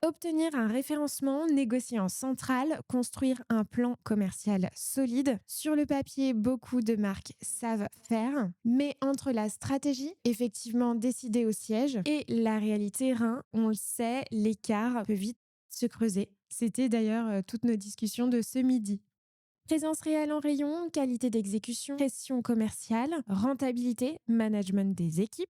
Obtenir un référencement, négocier en centrale, construire un plan commercial solide. Sur le papier, beaucoup de marques savent faire, mais entre la stratégie, effectivement décidée au siège, et la réalité terrain, on le sait, l'écart peut vite se creuser. C'était d'ailleurs toutes nos discussions de ce midi. Présence réelle en rayon, qualité d'exécution, pression commerciale, rentabilité, management des équipes.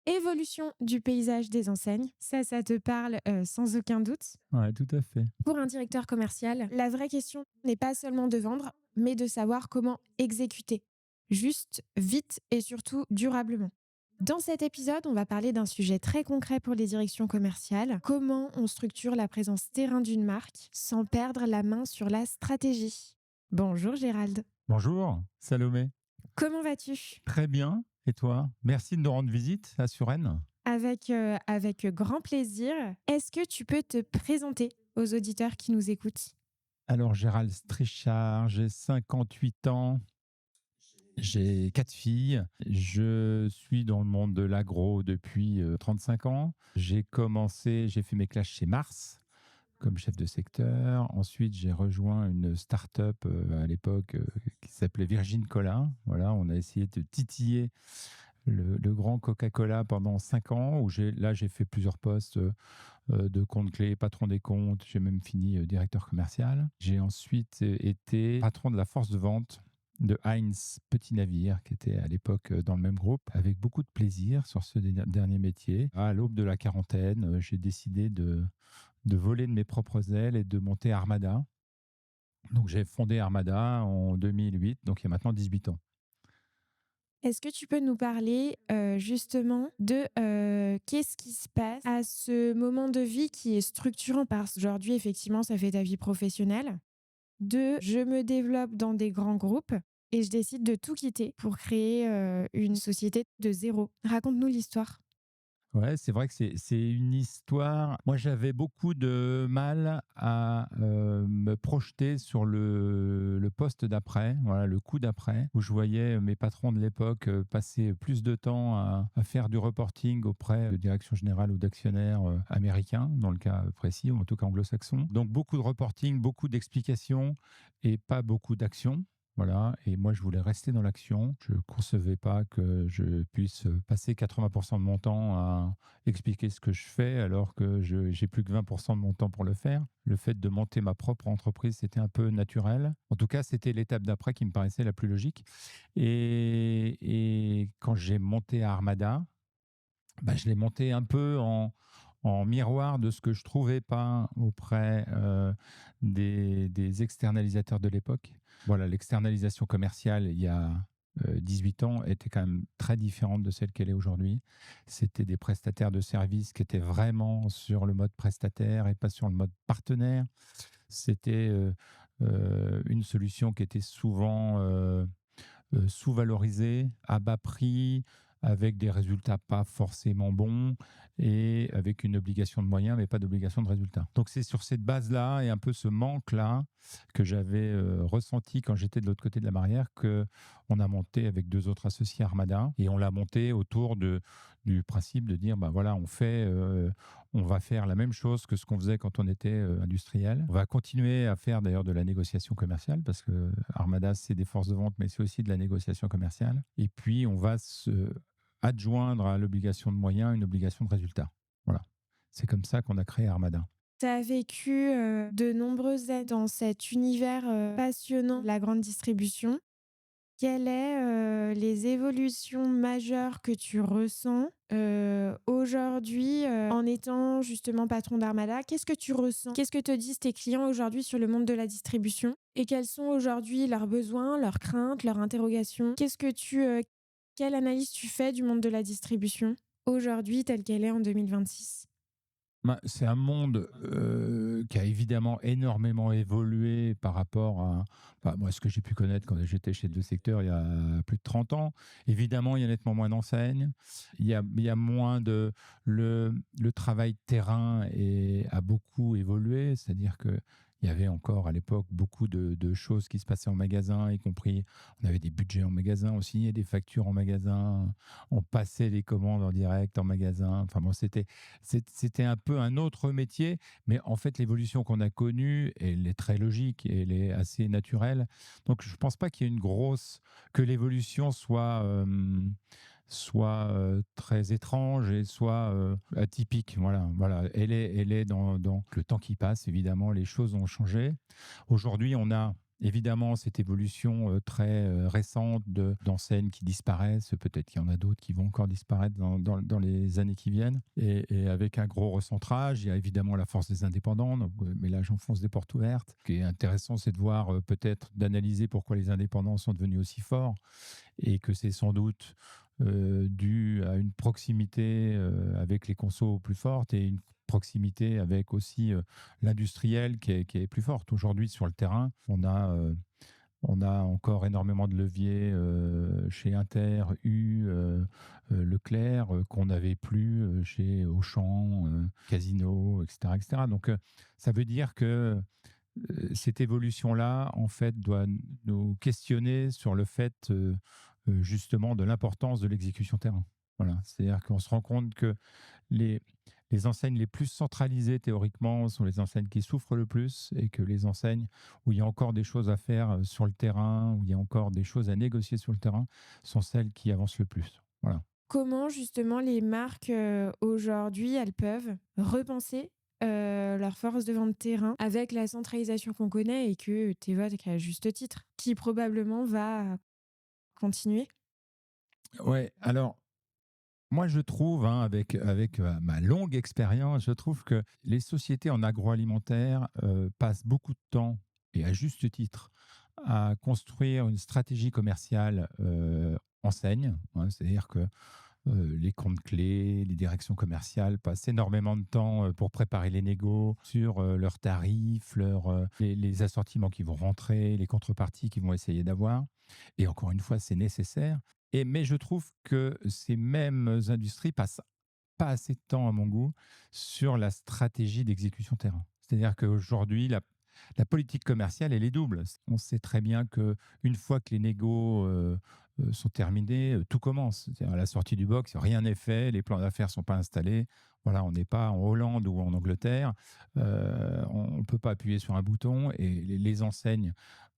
Évolution du paysage des enseignes, ça te parle sans aucun doute. Ouais, tout à fait. Pour un directeur commercial, la vraie question n'est pas seulement de vendre, mais de savoir comment exécuter. Juste, vite et surtout durablement. Dans cet épisode, on va parler d'un sujet très concret pour les directions commerciales, comment on structure la présence terrain d'une marque sans perdre la main sur la stratégie. Bonjour Gérald, Bonjour, Salomé. comment vas-tu? Très bien. Et toi? Merci de nous rendre visite à Suresnes. Avec grand plaisir. Est-ce que tu peux te présenter aux auditeurs qui nous écoutent? Alors, Gérald Strichard, j'ai 58 ans, j'ai 4 filles. Je suis dans le monde de l'agro depuis 35 ans. J'ai fait mes classes chez Mars comme chef de secteur. Ensuite, j'ai rejoint une start-up à l'époque qui s'appelait Virgin Cola. Voilà, on a essayé de titiller le grand Coca-Cola pendant 5 ans, où j'ai fait plusieurs postes de compte clé, patron des comptes, j'ai même fini directeur commercial. J'ai ensuite été patron de la force de vente de Heinz Petit Navire, qui était à l'époque dans le même groupe, avec beaucoup de plaisir sur ce dernier métier. À l'aube de la quarantaine, j'ai décidé de voler de mes propres ailes et de monter Armada. Donc j'ai fondé Armada en 2008, donc il y a maintenant 18 ans. Est-ce que tu peux nous parler justement de qu'est-ce qui se passe à ce moment de vie qui est structurant parce qu'aujourd'hui, effectivement, ça fait ta vie professionnelle, de je me développe dans des grands groupes et je décide de tout quitter pour créer une société de zéro. Raconte-nous l'histoire. Ouais, c'est vrai que c'est une histoire. Moi, j'avais beaucoup de mal à me projeter sur le poste d'après, voilà, le coup d'après, où je voyais mes patrons de l'époque passer plus de temps à faire du reporting auprès de direction générale ou d'actionnaires américains, dans le cas précis, ou en tout cas anglo-saxons. Donc, beaucoup de reporting, beaucoup d'explications et pas beaucoup d'action. Voilà, et moi je voulais rester dans l'action. Je ne concevais pas que je puisse passer 80% de mon temps à expliquer ce que je fais alors que j'ai plus que 20% de mon temps pour le faire. Le fait de monter ma propre entreprise, c'était un peu naturel. En tout cas, c'était l'étape d'après qui me paraissait la plus logique. Et quand j'ai monté Armada, bah, je l'ai monté un peu en miroir de ce que je trouvais pas auprès des externalisateurs de l'époque. Voilà, l'externalisation commerciale il y a 18 ans était quand même très différente de celle qu'elle est aujourd'hui. C'était des prestataires de services qui étaient vraiment sur le mode prestataire et pas sur le mode partenaire. C'était une solution qui était souvent sous-valorisée, à bas prix, avec des résultats pas forcément bons et avec une obligation de moyens, mais pas d'obligation de résultats. Donc c'est sur cette base-là et un peu ce manque-là que j'avais ressenti quand j'étais de l'autre côté de la barrière que on a monté avec deux autres associés Armada et on l'a monté autour du principe de dire bah voilà on va faire la même chose que ce qu'on faisait quand on était industriel. On va continuer à faire d'ailleurs de la négociation commerciale parce que Armada, c'est des forces de vente, mais c'est aussi de la négociation commerciale. Et puis, on va se adjoindre à l'obligation de moyens une obligation de résultat. Voilà. C'est comme ça qu'on a créé Armada. Tu as vécu de nombreuses années dans cet univers passionnant, la grande distribution. Quelles sont les évolutions majeures que tu ressens aujourd'hui en étant justement patron d'Armada? Qu'est-ce que tu ressens? Qu'est-ce que te disent tes clients aujourd'hui sur le monde de la distribution? Et quels sont aujourd'hui leurs besoins, leurs craintes, leurs interrogations? Quelle analyse tu fais du monde de la distribution aujourd'hui telle qu'elle est en 2026? Bah, c'est un monde qui a évidemment énormément évolué par rapport à bah, moi, ce que j'ai pu connaître quand j'étais chez deux secteurs il y a plus de 30 ans. Évidemment, il y a nettement moins d'enseignes. Il y a moins de... Le travail terrain a beaucoup évolué, c'est-à-dire que Il y avait encore à l'époque beaucoup de choses qui se passaient en magasin, y compris on avait des budgets en magasin, on signait des factures en magasin, on passait les commandes en direct en magasin. Enfin bon, c'était un peu un autre métier, mais en fait l'évolution qu'on a connue, elle est très logique, et elle est assez naturelle. Donc je ne pense pas qu'il y ait une grosse que l'évolution soit très étrange et soit atypique. Voilà, voilà. Elle est dans le temps qui passe, évidemment, les choses ont changé. Aujourd'hui, on a évidemment cette évolution très récente d'enseignes qui disparaissent. Peut-être qu'il y en a d'autres qui vont encore disparaître dans les années qui viennent. Et avec un gros recentrage, il y a évidemment la force des indépendants. Donc, mais là, j'enfonce des portes ouvertes. Ce qui est intéressant, c'est de voir peut-être d'analyser pourquoi les indépendants sont devenus aussi forts, et que c'est sans doute dû à une proximité avec les consos plus fortes, et une proximité avec aussi l'industriel qui est plus forte. Aujourd'hui, sur le terrain, on a encore énormément de leviers chez Inter, Leclerc, qu'on n'avait plus chez Auchan, Casino, etc., etc. Donc, ça veut dire que cette évolution-là, en fait, doit nous questionner sur le fait, justement, de l'importance de l'exécution terrain. Voilà. C'est-à-dire qu'on se rend compte que les, les enseignes les plus centralisées, théoriquement, sont les enseignes qui souffrent le plus, et que les enseignes où il y a encore des choses à faire sur le terrain, où il y a encore des choses à négocier sur le terrain, sont celles qui avancent le plus. Voilà. Comment justement les marques, aujourd'hui, elles peuvent repenser, leur force de vente terrain avec la centralisation qu'on connaît et que tu évoques à juste titre, qui probablement va continuer? Ouais, alors, moi, je trouve, hein, avec ma longue expérience, je trouve que les sociétés en agroalimentaire passent beaucoup de temps, et à juste titre, à construire une stratégie commerciale enseigne. Hein. C'est-à-dire que les comptes clés, les directions commerciales passent énormément de temps pour préparer les négos sur leurs tarifs, les assortiments qui vont rentrer, les contreparties qu'ils vont essayer d'avoir. Et encore une fois, c'est nécessaire. Mais je trouve que ces mêmes industries passent pas assez de temps, à mon goût, sur la stratégie d'exécution terrain. C'est-à-dire qu'aujourd'hui, la politique commerciale, elle est double. On sait très bien que une fois que les négos sont terminés, tout commence. C'est-à-dire à la sortie du box, rien n'est fait, les plans d'affaires ne sont pas installés. Voilà, on n'est pas en Hollande ou en Angleterre. On ne peut pas appuyer sur un bouton, et les enseignes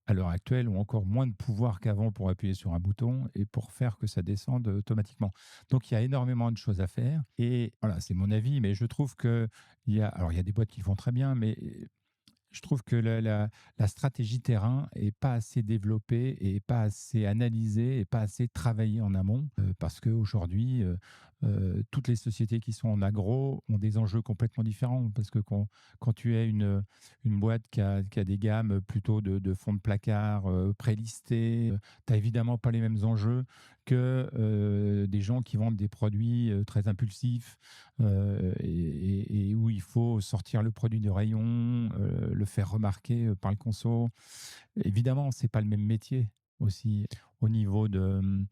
à l'heure actuelle, ont encore moins de pouvoir qu'avant pour appuyer sur un bouton et pour faire que ça descende automatiquement. Donc, il y a énormément de choses à faire. Et voilà, c'est mon avis, mais je trouve alors, il y a des boîtes qui le font très bien, mais je trouve que la stratégie terrain est pas assez développée, et pas assez analysée, et pas assez travaillée en amont, parce qu'aujourd'hui, toutes les sociétés qui sont en agro ont des enjeux complètement différents. Parce que quand tu es une boîte qui a des gammes plutôt de fonds de placard prélistés, tu n'as évidemment pas les mêmes enjeux que des gens qui vendent des produits très impulsifs, et où il faut sortir le produit du rayon, le faire remarquer par le conso. Évidemment, c'est pas le même métier aussi au niveau de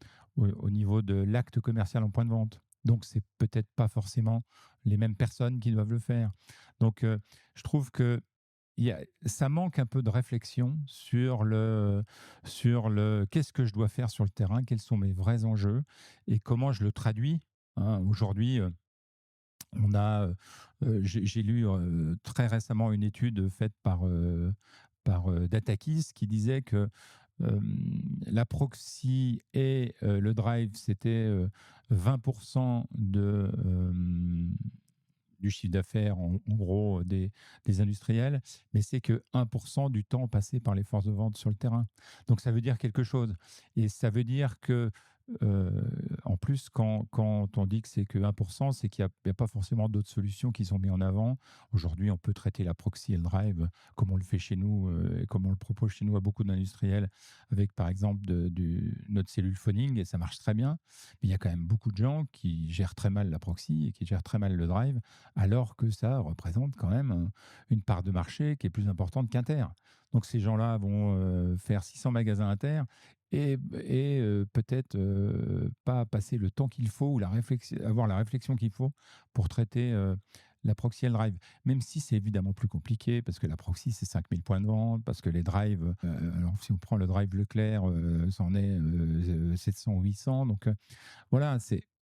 l'acte commercial en point de vente. Donc, c'est peut-être pas forcément les mêmes personnes qui doivent le faire. Donc, je trouve que ça manque un peu de réflexion sur le qu'est-ce que je dois faire sur le terrain, quels sont mes vrais enjeux, et comment je le traduis. Hein. Aujourd'hui, j'ai lu très récemment une étude faite par Datakis, qui disait que euh, la proxy et le drive, c'était 20% du chiffre d'affaires, en gros, des industriels, mais c'est que 1% du temps passé par les forces de vente sur le terrain. Donc, ça veut dire quelque chose. Et ça veut dire que, euh, en plus, quand on dit que c'est que 1%, c'est qu'il n'y a pas forcément d'autres solutions qui sont mises en avant. Aujourd'hui, on peut traiter la proxy et le drive comme on le fait chez nous, et comme on le propose chez nous à beaucoup d'industriels, avec, par exemple, notre cellule phoning, et ça marche très bien. Mais il y a quand même beaucoup de gens qui gèrent très mal la proxy et qui gèrent très mal le drive, alors que ça représente quand même une part de marché qui est plus importante qu'Inter. Donc, ces gens-là vont faire 600 magasins Inter, et peut-être pas passer le temps qu'il faut, ou avoir la réflexion qu'il faut pour traiter la proxy et le drive. Même si c'est évidemment plus compliqué, parce que la proxy, c'est 5000 points de vente, parce que les drives, alors si on prend le drive Leclerc, c'en est 700 ou 800. Donc voilà,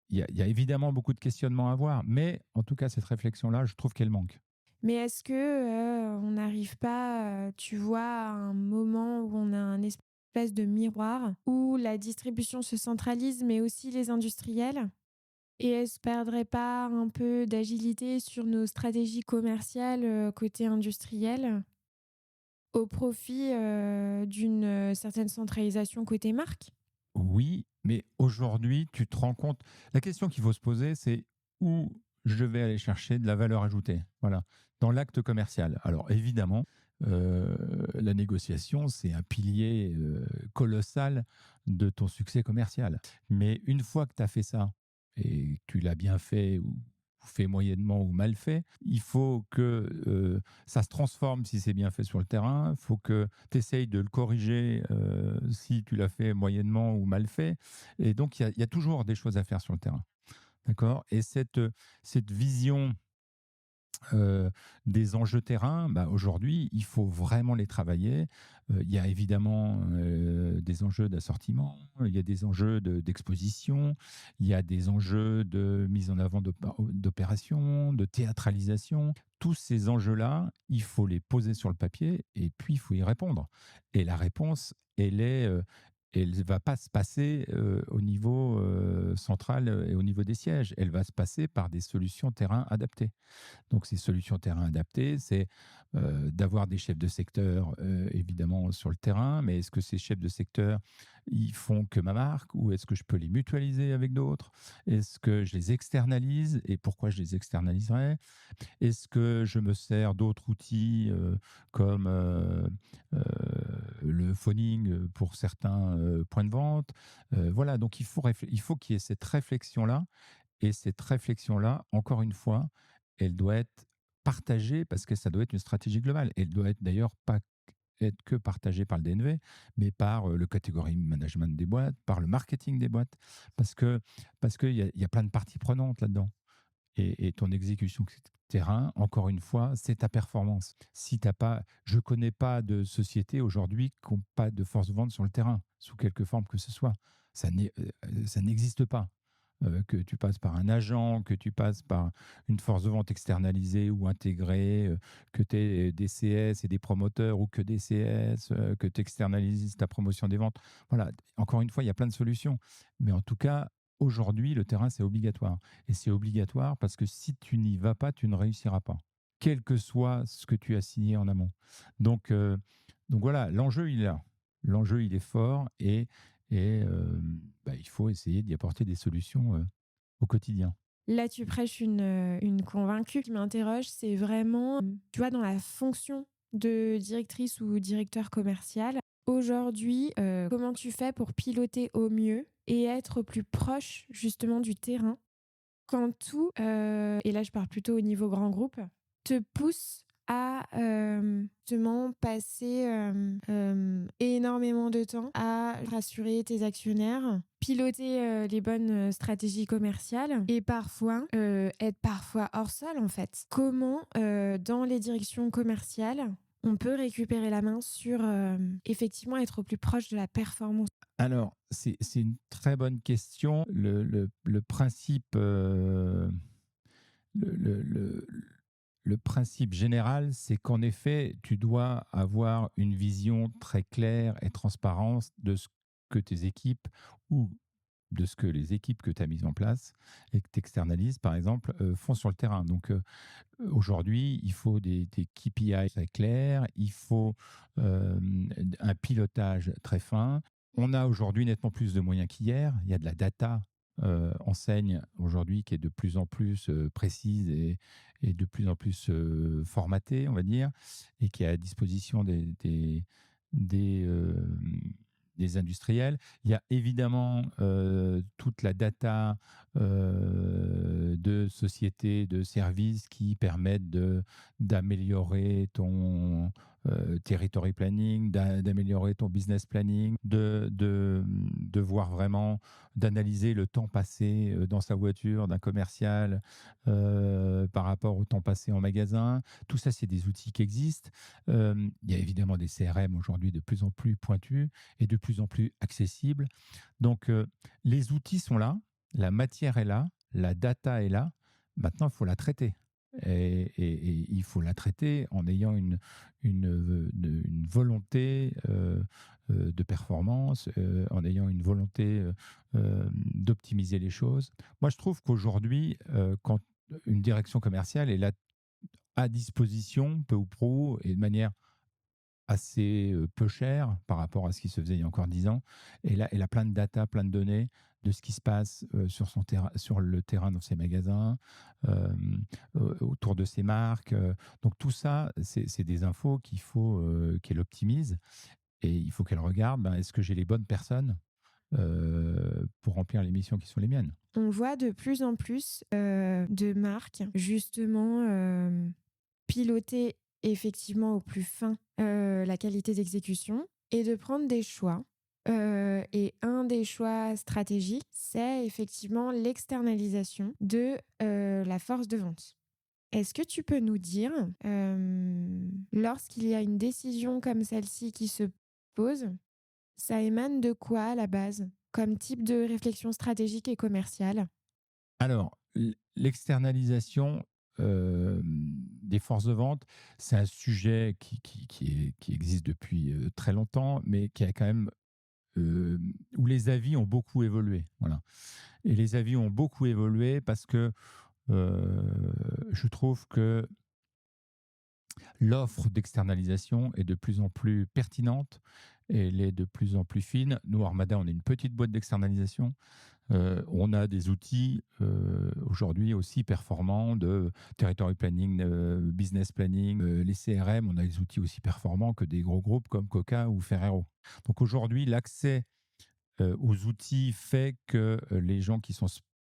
il y a évidemment beaucoup de questionnements à avoir, mais en tout cas, cette réflexion-là, je trouve qu'elle manque. Mais est-ce que, on n'arrive pas, tu vois, à un moment où on a un espèce de miroir, où la distribution se centralise, mais aussi les industriels? Et est-ce perdrait pas un peu d'agilité sur nos stratégies commerciales, côté industriel, au profit, d'une, certaine centralisation côté marque? Oui, mais aujourd'hui, tu te rends compte. La question qu'il faut se poser, c'est où je vais aller chercher de la valeur ajoutée. Voilà, dans l'acte commercial. Alors évidemment, la négociation, c'est un pilier colossal de ton succès commercial. Mais une fois que tu as fait ça, et que tu l'as bien fait ou fait moyennement ou mal fait, il faut que ça se transforme si c'est bien fait sur le terrain. Il faut que tu essayes de le corriger si tu l'as fait moyennement ou mal fait. Et donc, il y a toujours des choses à faire sur le terrain. D'accord. Et cette vision euh, des enjeux terrain, bah, aujourd'hui, il faut vraiment les travailler. Il y a évidemment des enjeux d'assortiment, il y a des enjeux d'exposition, il y a des enjeux de mise en avant d'opérations, de théâtralisation. Tous ces enjeux-là, il faut les poser sur le papier et puis il faut y répondre. Et la réponse, elle ne va pas se passer au niveau central et au niveau des sièges. Elle va se passer par des solutions terrain adaptées. Donc, ces solutions terrain adaptées, c'est d'avoir des chefs de secteur, évidemment, sur le terrain. Mais est-ce que ces chefs de secteur, ils font que ma marque ou est-ce que je peux les mutualiser avec d'autres? Est-ce que je les externalise et pourquoi je les externaliserais? Est-ce que je me sers d'autres outils comme euh, le phoning pour certains points de vente? Voilà, donc il faut qu'il y ait cette réflexion-là. Et cette réflexion-là, encore une fois, elle doit être partagée parce que ça doit être une stratégie globale. Elle doit être d'ailleurs pas être que partagée par le DNV, mais par le catégorie management des boîtes, par le marketing des boîtes, parce que il y a plein de parties prenantes là-dedans. Et ton exécution terrain, encore une fois, c'est ta performance. Si t'as pas, je connais pas de société aujourd'hui qui n'ont pas de force de vente sur le terrain, sous quelque forme que ce soit. Ça n'existe pas. Que tu passes par un agent, que tu passes par une force de vente externalisée ou intégrée, que tu aies des CS et des promoteurs ou que des CS, que tu externalises ta promotion des ventes. Voilà, encore une fois, il y a plein de solutions. Mais en tout cas, aujourd'hui, le terrain, c'est obligatoire. Et c'est obligatoire parce que si tu n'y vas pas, tu ne réussiras pas, quel que soit ce que tu as signé en amont. Donc, donc voilà, l'enjeu, il est là. L'enjeu, il est fort et il faut essayer d'y apporter des solutions au quotidien. Là, tu prêches une convaincue. Ce qui m'interroge, c'est vraiment, tu vois, dans la fonction de directrice ou directeur commercial. Aujourd'hui, comment tu fais pour piloter au mieux et être plus proche justement du terrain quand tout, et là je parle plutôt au niveau grand groupe, te pousse à justement passer énormément de temps à rassurer tes actionnaires, piloter les bonnes stratégies commerciales et parfois être parfois hors sol en fait. Comment dans les directions commerciales on peut récupérer la main sur effectivement être au plus proche de la performance? Alors, c'est une très bonne question. Le principe, le, le- le- le principe général, c'est qu'en effet, tu dois avoir une vision très claire et transparente de ce que tes équipes ou de ce que les équipes que tu as mises en place et que tu externalises, par exemple, font sur le terrain. Donc, aujourd'hui, il faut des KPI très clairs, il faut euh, un pilotage très fin. On a aujourd'hui nettement plus de moyens qu'hier. Il y a de la data enseigne aujourd'hui qui est de plus en plus précise et de plus en plus formatée, on va dire, et qui est à disposition des, euh, des industriels. Il y a évidemment toute la data de sociétés, de services qui permettent d'améliorer territory planning, d'améliorer ton business planning, de voir vraiment, d'analyser le temps passé dans sa voiture d'un commercial par rapport au temps passé en magasin. Tout ça, c'est des outils qui existent. Il y a évidemment des CRM aujourd'hui de plus en plus pointus et de plus en plus accessibles. Donc, les outils sont là, la matière est là, la data est là. Maintenant, il faut la traiter. Et il faut la traiter en ayant une volonté de performance, en ayant une volonté d'optimiser les choses. Moi, je trouve qu'aujourd'hui, quand une direction commerciale est là à disposition, peu ou prou, et de manière assez peu cher par rapport à ce qui se faisait il y a encore 10 ans. Et là, elle a plein de data, plein de données de ce qui se passe sur le terrain dans ses magasins, euh, autour de ses marques. Donc tout ça, c'est des infos qu'il faut qu'elle optimise et il faut qu'elle regarde, ben, est-ce que j'ai les bonnes personnes pour remplir les missions qui sont les miennes. On voit de plus en plus de marques justement piloter effectivement au plus fin la qualité d'exécution et de prendre des choix. Et un des choix stratégiques, c'est effectivement l'externalisation de la force de vente. Est-ce que tu peux nous dire, lorsqu'il y a une décision comme celle-ci qui se pose, ça émane de quoi à la base, comme type de réflexion stratégique et commerciale? Alors, l'externalisation des forces de vente, c'est un sujet qui existe depuis très longtemps, mais qui a quand même où les avis ont beaucoup évolué. Voilà. Et les avis ont beaucoup évolué parce que je trouve que l'offre d'externalisation est de plus en plus pertinente et elle est de plus en plus fine. Nous, Armada, on est une petite boîte d'externalisation. On a des outils aujourd'hui aussi performants de territory planning, business planning, les CRM. On a des outils aussi performants que des gros groupes comme Coca ou Ferrero. Donc aujourd'hui, l'accès aux outils fait que les gens qui sont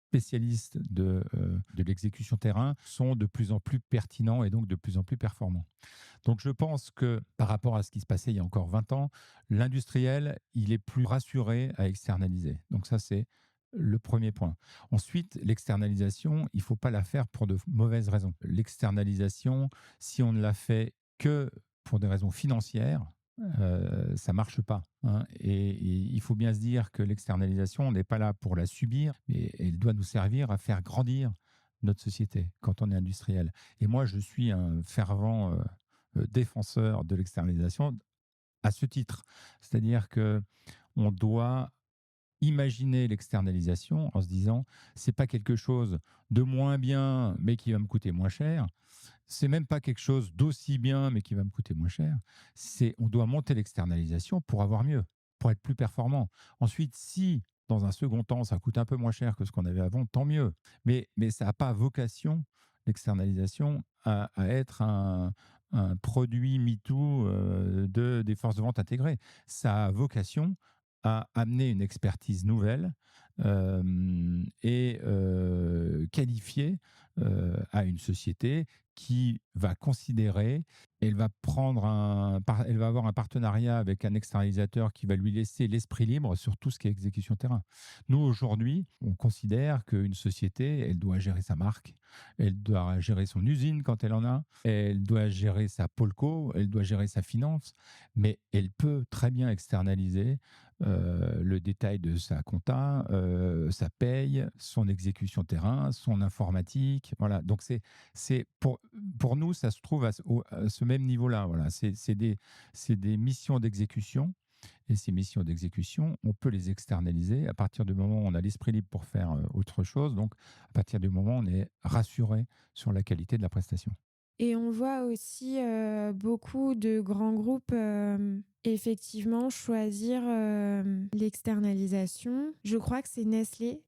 spécialistes de l'exécution terrain sont de plus en plus pertinents et donc de plus en plus performants. Donc je pense que par rapport à ce qui se passait il y a encore 20 ans, l'industriel, il est plus rassuré à externaliser. Donc ça, c'est le premier point. Ensuite, l'externalisation, il ne faut pas la faire pour de mauvaises raisons. L'externalisation, si on ne la fait que pour des raisons financières, ça ne marche pas, hein. Et il faut bien se dire que l'externalisation, on n'est pas là pour la subir, mais elle doit nous servir à faire grandir notre société quand on est industriel. Et moi, je suis un fervent défenseur de l'externalisation à ce titre. C'est-à-dire que on doit imaginer l'externalisation en se disant c'est pas quelque chose de moins bien mais qui va me coûter moins cher. C'est même pas quelque chose d'aussi bien mais qui va me coûter moins cher. C'est on doit monter l'externalisation pour avoir mieux, pour être plus performant. Ensuite, si dans un second temps ça coûte un peu moins cher que ce qu'on avait avant, tant mieux. Mais ça n'a pas vocation l'externalisation à être un produit MeToo des forces de vente intégrées. Ça a vocation à amener une expertise nouvelle et qualifiée à une société qui va considérer, elle va avoir un partenariat avec un externalisateur qui va lui laisser l'esprit libre sur tout ce qui est exécution terrain. Nous, aujourd'hui, on considère qu'une société, elle doit gérer sa marque, elle doit gérer son usine quand elle en a, elle doit gérer sa polco, elle doit gérer sa finance, mais elle peut très bien externaliser le détail de sa compta, sa paye, son exécution terrain, son informatique. Voilà. Donc, c'est pour nous, ça se trouve à ce même niveau-là. Voilà. C'est des missions d'exécution. Et ces missions d'exécution, on peut les externaliser à partir du moment où on a l'esprit libre pour faire autre chose. Donc, à partir du moment où on est rassuré sur la qualité de la prestation. Et on voit aussi beaucoup de grands groupes effectivement choisir l'externalisation. Je crois que c'est Nestlé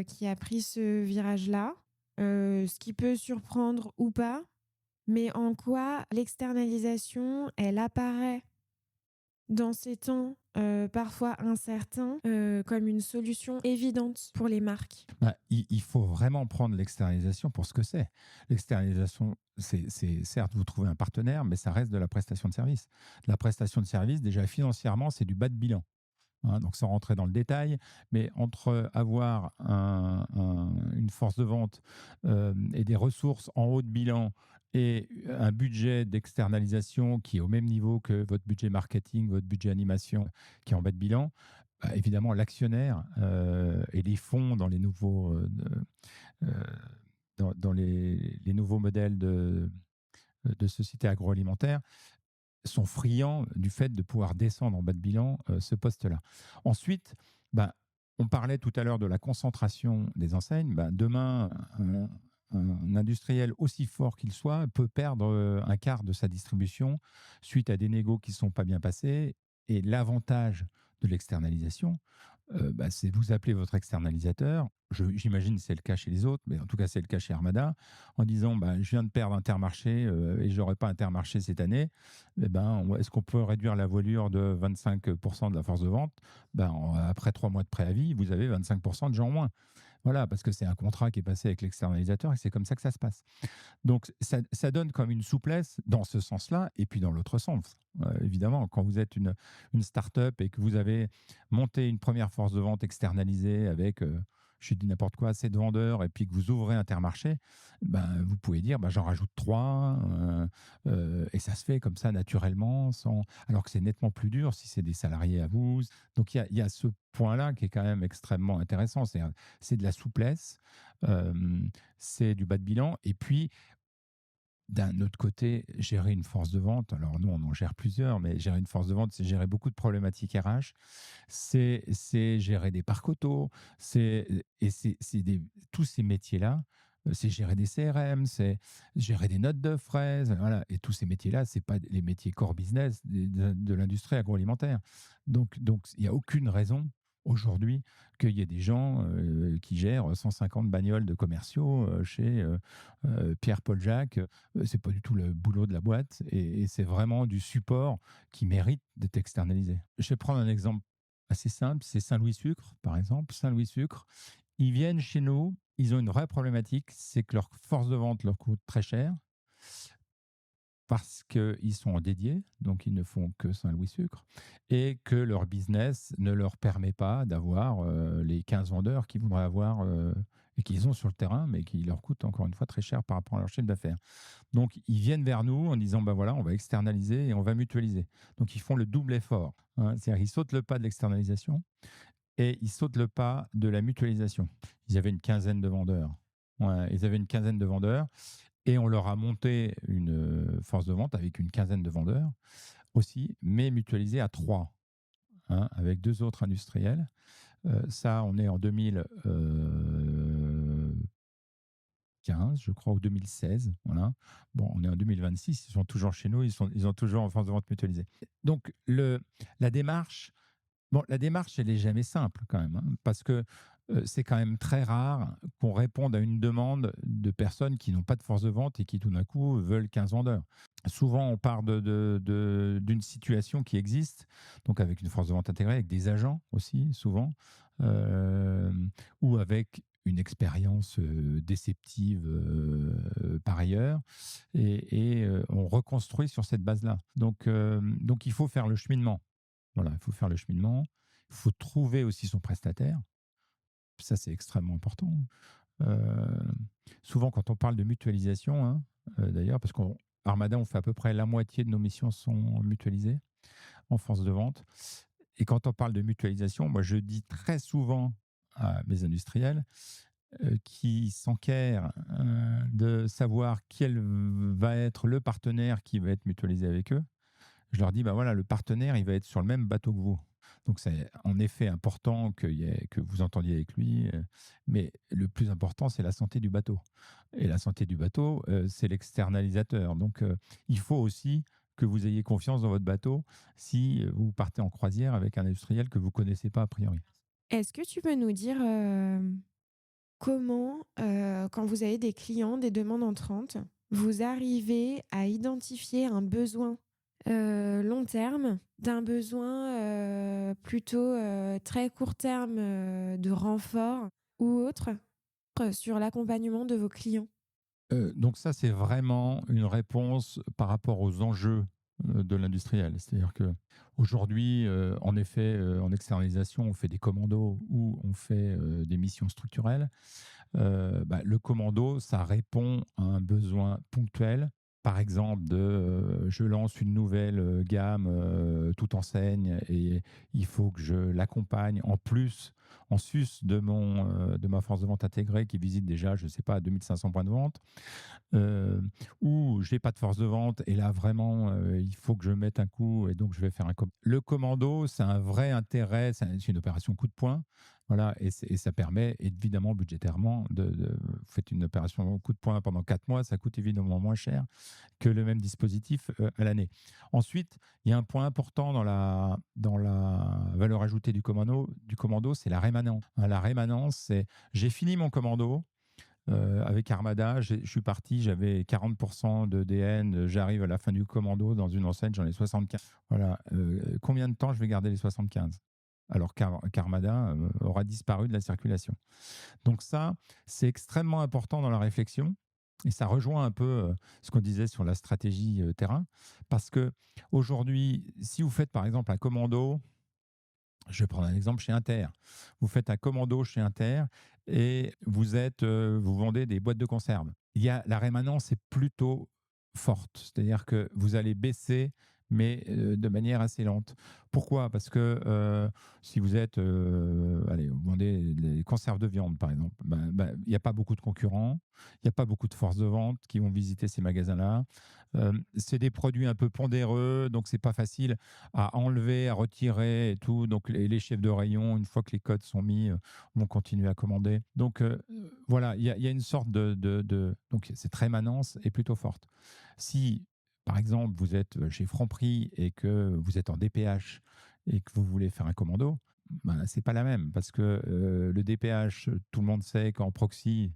qui a pris ce virage-là, ce qui peut surprendre ou pas, mais en quoi l'externalisation, elle apparaît dans ces temps, parfois incertains, comme une solution évidente pour les marques? Bah, il faut vraiment prendre l'externalisation pour ce que c'est. L'externalisation, c'est certes, vous trouvez un partenaire, mais ça reste de la prestation de service. La prestation de service, déjà financièrement, c'est du bas de bilan. Hein, donc, sans rentrer dans le détail, mais entre avoir une force de vente et des ressources en haut de bilan et un budget d'externalisation qui est au même niveau que votre budget marketing, votre budget animation qui est en bas de bilan, bah, évidemment, l'actionnaire et les fonds dans les nouveaux, euh, dans les nouveaux modèles de sociétés agroalimentaires sont friands du fait de pouvoir descendre en bas de bilan ce poste-là. Ensuite, ben, on parlait tout à l'heure de la concentration des enseignes. Ben, demain, un industriel aussi fort qu'il soit peut perdre un quart de sa distribution suite à des négos qui ne sont pas bien passés. Et l'avantage de l'externalisation, bah, c'est vous appelez votre externalisateur. J'imagine que c'est le cas chez les autres, mais en tout cas c'est le cas chez Armada, en disant bah, je viens de perdre Intermarché et je n'aurai pas Intermarché cette année. Eh ben, est-ce qu'on peut réduire la voilure de 25% de la force de vente? Ben, après 3 mois de préavis, vous avez 25% de gens en moins. Voilà, parce que c'est un contrat qui est passé avec l'externalisateur et c'est comme ça que ça se passe. Donc, ça donne comme une souplesse dans ce sens-là, et puis dans l'autre sens. Évidemment, quand vous êtes une start-up et que vous avez monté une première force de vente externalisée avec, je dis n'importe quoi, 7 vendeurs, et puis que vous ouvrez Intermarché, ben, vous pouvez dire, ben, j'en rajoute 3, et ça se fait comme ça naturellement, alors que c'est nettement plus dur si c'est des salariés à vous. Donc, il y a ce point-là qui est quand même extrêmement intéressant. C'est de la souplesse, euh, c'est du bas de bilan, et puis d'un autre côté, gérer une force de vente, alors nous, on en gère plusieurs, mais gérer une force de vente, c'est gérer beaucoup de problématiques RH, c'est gérer des parcs auto, tous ces métiers-là, c'est gérer des CRM, c'est gérer des notes de frais, voilà. Et tous ces métiers-là, c'est pas les métiers core business de l'industrie agroalimentaire. Donc, il n'y a aucune raison aujourd'hui qu'il y ait des gens qui gèrent 150 bagnoles de commerciaux chez Pierre-Paul Jacques. C'est pas du tout le boulot de la boîte et c'est vraiment du support qui mérite d'être externalisé. Je vais prendre un exemple assez simple, c'est Saint-Louis Sucre, par exemple. Saint-Louis Sucre, ils viennent chez nous, ils ont une vraie problématique, c'est que leur force de vente leur coûte très cher parce qu'ils sont en dédié, donc ils ne font que Saint-Louis Sucre, et que leur business ne leur permet pas d'avoir les 15 vendeurs qu'ils voudraient avoir et qu'ils ont sur le terrain, mais qui leur coûtent encore une fois très cher par rapport à leur chiffre d'affaires. Donc, ils viennent vers nous en disant, ben voilà, on va externaliser et on va mutualiser. Donc, ils font le double effort. Hein. C'est-à-dire, ils sautent le pas de l'externalisation et ils sautent le pas de la mutualisation. Ils avaient une quinzaine de vendeurs. Ouais, ils avaient une quinzaine de vendeurs et on leur a monté une force de vente avec une quinzaine de vendeurs aussi, mais mutualisée à 3, hein, avec 2 autres industriels. Ça, on est en 2015, je crois, ou 2016. Voilà. Bon, on est en 2026, ils sont toujours chez nous, ils ont toujours en force de vente mutualisée. Donc, la démarche, bon, la démarche, elle n'est jamais simple quand même, hein, parce que c'est quand même très rare qu'on réponde à une demande de personnes qui n'ont pas de force de vente et qui tout d'un coup veulent 15 vendeurs. Souvent, on part d'une situation qui existe, donc avec une force de vente intégrée, avec des agents aussi, souvent, euh, ou avec une expérience déceptive par ailleurs, et on reconstruit sur cette base-là. Donc, il faut faire le cheminement. Voilà, il faut faire le cheminement. Il faut trouver aussi son prestataire. Ça, c'est extrêmement important. Euh, Souvent, quand on parle de mutualisation, hein, d'ailleurs, parce qu'Armada, on fait à peu près la moitié de nos missions sont mutualisées en force de vente. Et quand on parle de mutualisation, moi, je dis très souvent à mes industriels qui s'enquièrent de savoir quel va être le partenaire qui va être mutualisé avec eux. Je leur dis, bah voilà, le partenaire, il va être sur le même bateau que vous. Donc, c'est en effet important que vous entendiez avec lui, mais le plus important, c'est la santé du bateau. Et la santé du bateau, c'est l'externalisateur. Donc, il faut aussi que vous ayez confiance dans votre bateau si vous partez en croisière avec un industriel que vous ne connaissez pas a priori. Est-ce que tu peux nous dire, comment, quand vous avez des clients, des demandes entrantes, vous arrivez à identifier un besoin, long terme, d'un besoin, plutôt, très court terme, de renfort ou autre, sur l'accompagnement de vos clients? Donc ça, c'est vraiment une réponse par rapport aux enjeux, de l'industriel. C'est-à-dire qu'aujourd'hui, en effet, en externalisation, on fait des commandos ou on fait, des missions structurelles. Le commando, ça répond à un besoin ponctuel. Par exemple, je lance une nouvelle gamme toute enseigne et il faut que je l'accompagne en plus, en sus de ma force de vente intégrée qui visite déjà, je ne sais pas, 2500 points de vente, euh, où je n'ai pas de force de vente et là vraiment il faut que je mette un coup et donc je vais faire le commando, c'est un vrai intérêt, c'est une opération coup de poing. Voilà, et ça permet évidemment budgétairement vous faites une opération coup de poing pendant 4 mois, ça coûte évidemment moins cher que le même dispositif à l'année. Ensuite, il y a un point important dans la valeur ajoutée du commando, c'est la rémanence. La rémanence, c'est j'ai fini mon commando, avec Armada, je suis parti, j'avais 40% de DN, j'arrive à la fin du commando dans une enseigne, j'en ai 75. Voilà, combien de temps je vais garder les 75 alors qu'Armada aura disparu de la circulation. Donc ça, c'est extrêmement important dans la réflexion et ça rejoint un peu ce qu'on disait sur la stratégie terrain parce que aujourd'hui, si vous faites par exemple un commando, je vais prendre un exemple chez Inter. Vous faites un commando chez Inter et vous vendez des boîtes de conserve. La rémanence est plutôt forte, c'est-à-dire que vous allez baisser, mais de manière assez lente. Pourquoi? Parce que si allez, vous vendez des conserves de viande, par exemple, il n'y a pas beaucoup de concurrents, il n'y a pas beaucoup de forces de vente qui vont visiter ces magasins-là. C'est des produits un peu pondéreux, donc c'est pas facile à enlever, à retirer et tout. Donc les chefs de rayon, une fois que les codes sont mis, vont continuer à commander. Donc voilà, il y a une sorte donc cette rémanence est plutôt forte. Si, par exemple, vous êtes chez Franprix et que vous êtes en DPH et que vous voulez faire un commando, c'est pas la même parce que le DPH, tout le monde sait qu'en proxy,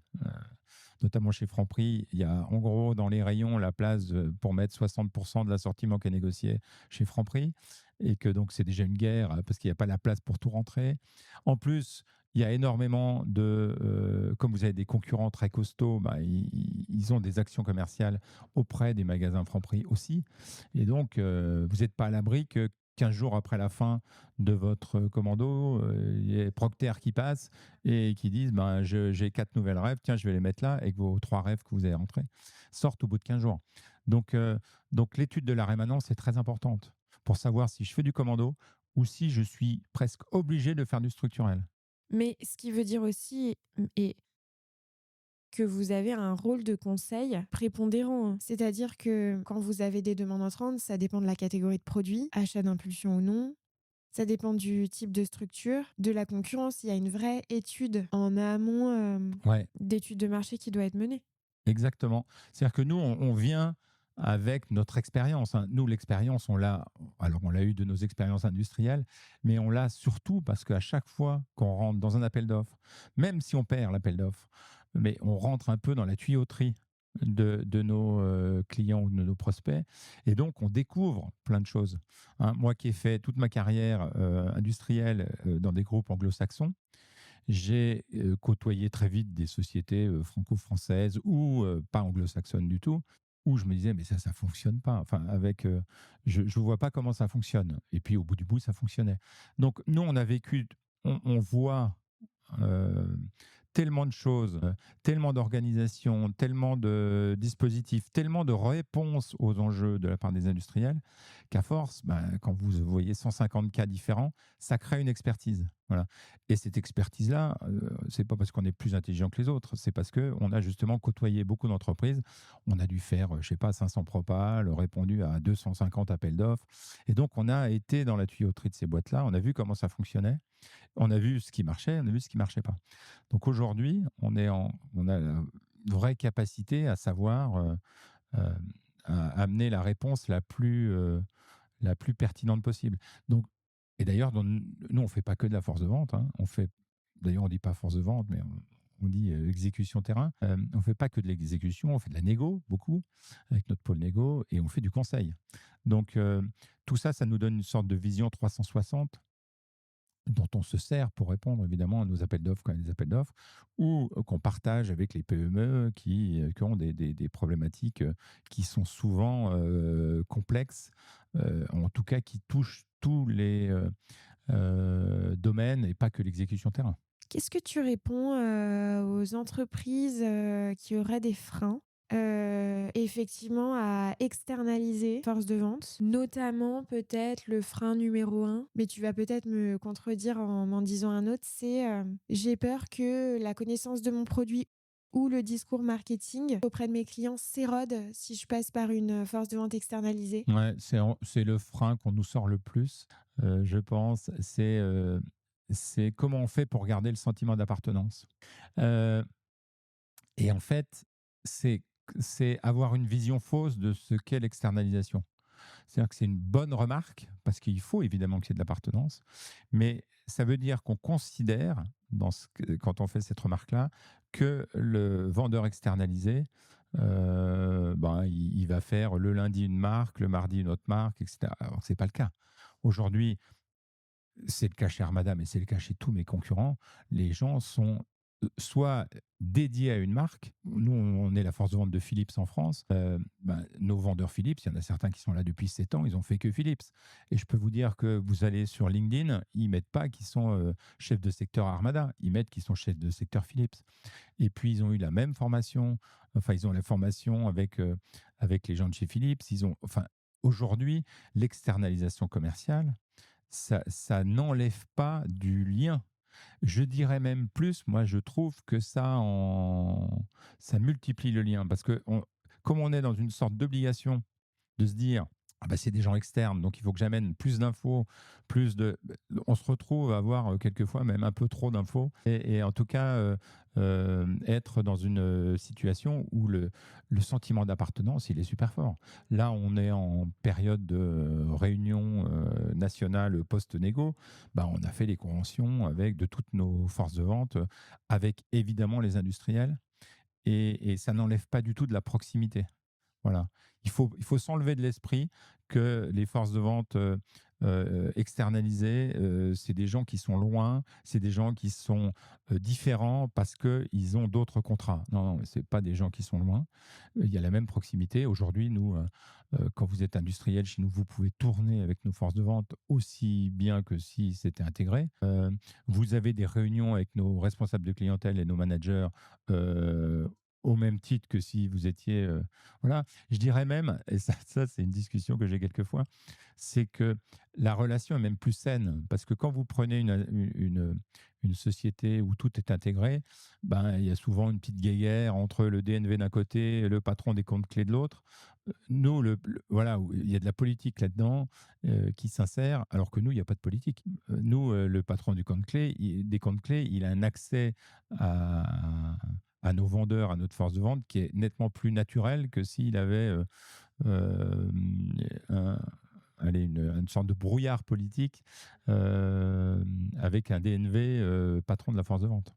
notamment chez Franprix, il y a en gros dans les rayons la place pour mettre 60% de l'assortiment qui est négocié chez Franprix et que donc c'est déjà une guerre parce qu'il n'y a pas la place pour tout rentrer. En plus, il y a énormément comme vous avez des concurrents très costauds, ils ont des actions commerciales auprès des magasins Franprix aussi. Et donc, vous n'êtes pas à l'abri que 15 jours après la fin de votre commando, il y a Procter qui passe et qui disent j'ai 4 nouvelles rêves, tiens, je vais les mettre là, et que vos 3 rêves que vous avez rentrés sortent au bout de 15 jours. Donc, l'étude de la rémanence est très importante pour savoir si je fais du commando ou si je suis presque obligé de faire du structurel. Mais ce qui veut dire aussi, et que vous avez un rôle de conseil prépondérant, hein. C'est-à-dire que quand vous avez des demandes entrantes, ça dépend de la catégorie de produit, achat d'impulsion ou non. Ça dépend du type de structure, de la concurrence. Il y a une vraie étude en amont, Ouais, d'étude de marché qui doit être menée. exactement. C'est-à-dire que nous, on vient avec notre expérience, hein. Nous, l'expérience, on l'a eu de nos expériences industrielles, mais on l'a surtout parce qu'à chaque fois qu'on rentre dans un appel d'offres, même si on perd l'appel d'offres, mais on rentre un peu dans la tuyauterie de nos clients ou de nos prospects, et donc on découvre plein de choses, hein. Moi qui ai fait toute ma carrière industrielle dans des groupes anglo-saxons, j'ai côtoyé très vite des sociétés franco-françaises ou pas anglo-saxonnes du tout, où je me disais, mais ça fonctionne pas. Enfin, je ne vois pas comment ça fonctionne. Et puis, au bout du bout, ça fonctionnait. Donc, nous, on a vécu, on voit euh, tellement de choses, tellement d'organisations, tellement de dispositifs, tellement de réponses aux enjeux de la part des industriels, qu'à force, quand vous voyez 150 cas différents, ça crée une expertise. Voilà. Et cette expertise-là, c'est pas parce qu'on est plus intelligent que les autres, c'est parce qu'on a justement côtoyé beaucoup d'entreprises. On a dû faire, je sais pas, 500 propals, répondu à 250 appels d'offres. Et donc, on a été dans la tuyauterie de ces boîtes-là, on a vu comment ça fonctionnait. On a vu ce qui marchait, on a vu ce qui marchait pas. Donc aujourd'hui, on a la vraie capacité à savoir euh, à amener la réponse la plus pertinente possible. Donc, et d'ailleurs, nous, on fait pas que de la force de vente, hein. D'ailleurs, on dit pas force de vente, mais on dit exécution terrain. On ne fait pas que de l'exécution, on fait de la négo, beaucoup, avec notre pôle négo, et on fait du conseil. Donc, tout ça, ça nous donne une sorte de vision 360 dont on se sert pour répondre évidemment à nos appels d'offres quand il y a des appels d'offres, ou qu'on partage avec les PME qui ont des problématiques qui sont souvent complexes, en tout cas qui touchent tous les domaines et pas que l'exécution terrain. Qu'est-ce que tu réponds, aux entreprises, qui auraient des freins, effectivement à externaliser force de vente? Notamment peut-être le frein numéro un, mais tu vas peut-être me contredire en m'en disant un autre, c'est, j'ai peur que la connaissance de mon produit ou le discours marketing auprès de mes clients s'érode si je passe par une, force de vente externalisée. Ouais, c'est le frein qu'on nous sort le plus, je pense. C'est comment on fait pour garder le sentiment d'appartenance. Euh, et en fait, c'est c'est avoir une vision fausse de ce qu'est l'externalisation. C'est-à-dire que c'est une bonne remarque, parce qu'il faut évidemment qu'il y ait de l'appartenance, mais ça veut dire qu'on considère, quand on fait cette remarque-là, que le vendeur externalisé, il va faire le lundi une marque, le mardi une autre marque, etc. Alors que ce n'est pas le cas. Aujourd'hui, c'est le cas chez Armada, mais c'est le cas chez tous mes concurrents. Les gens sont soit dédiés à une marque. Nous, on est la force de vente de Philips en France. Nos vendeurs Philips, il y en a certains qui sont là depuis 7 ans, ils ont fait que Philips. Et je peux vous dire que vous allez sur LinkedIn, ils mettent pas qu'ils sont chefs de secteur Armada, ils mettent qu'ils sont chefs de secteur Philips. Et puis, ils ont eu la même formation, enfin, ils ont la formation avec les gens de chez Philips. Aujourd'hui, l'externalisation commerciale, ça n'enlève pas du lien. Je dirais même plus, moi je trouve que ça multiplie le lien parce que comme on est dans une sorte d'obligation de se dire ah bah, c'est des gens externes, donc il faut que j'amène plus d'infos, on se retrouve à avoir quelquefois même un peu trop d'infos et en tout cas être dans une situation où le sentiment d'appartenance il est super fort. Là, on est en période de réunion nationale post-négo. Bah, on a fait les conventions avec de toutes nos forces de vente, avec évidemment les industriels, et ça n'enlève pas du tout de la proximité. Voilà. Il faut s'enlever de l'esprit que les forces de vente externalisées, c'est des gens qui sont loin, c'est des gens qui sont différents parce qu'ils ont d'autres contrats. Non, non, ce n'est pas des gens qui sont loin. Il y a la même proximité. Aujourd'hui, nous, quand vous êtes industriel chez nous, vous pouvez tourner avec nos forces de vente aussi bien que si c'était intégré. Vous avez des réunions avec nos responsables de clientèle et nos managers au même titre que si vous étiez... voilà. Je dirais même, et ça c'est une discussion que j'ai quelquefois, c'est que la relation est même plus saine. Parce que quand vous prenez une société où tout est intégré, ben, il y a souvent une petite guéguerre entre le DNV d'un côté et le patron des comptes clés de l'autre. Nous, voilà, il y a de la politique là-dedans qui s'insère, alors que nous, il n'y a pas de politique. Nous, le patron du compte clé, des comptes clés, il a un accès à nos vendeurs, à notre force de vente, qui est nettement plus naturel que s'il avait euh, un- une sorte de brouillard politique avec un DNV patron de la force de vente.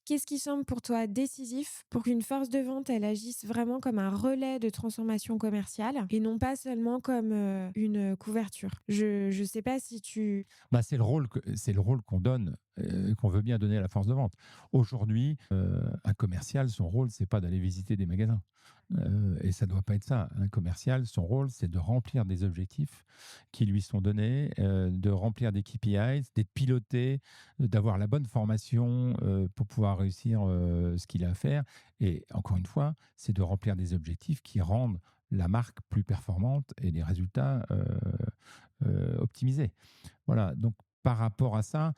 Qu'est-ce qui semble pour toi décisif pour qu'une force de vente, elle agisse vraiment comme un relais de transformation commerciale et non pas seulement comme une couverture? Je sais pas si tu... Bah, c'est le rôle qu'on donne, qu'on veut bien donner à la force de vente. Aujourd'hui, un commercial, son rôle, c'est pas d'aller visiter des magasins. Et ça doit pas être ça. Un commercial, son rôle, c'est de remplir des objectifs qui lui sont donnés, de remplir des KPIs, d'être piloté, d'avoir la bonne formation pour pouvoir réussir ce qu'il a à faire. Et encore une fois, c'est de remplir des objectifs qui rendent la marque plus performante et des résultats optimisés. Voilà, donc par rapport à ça,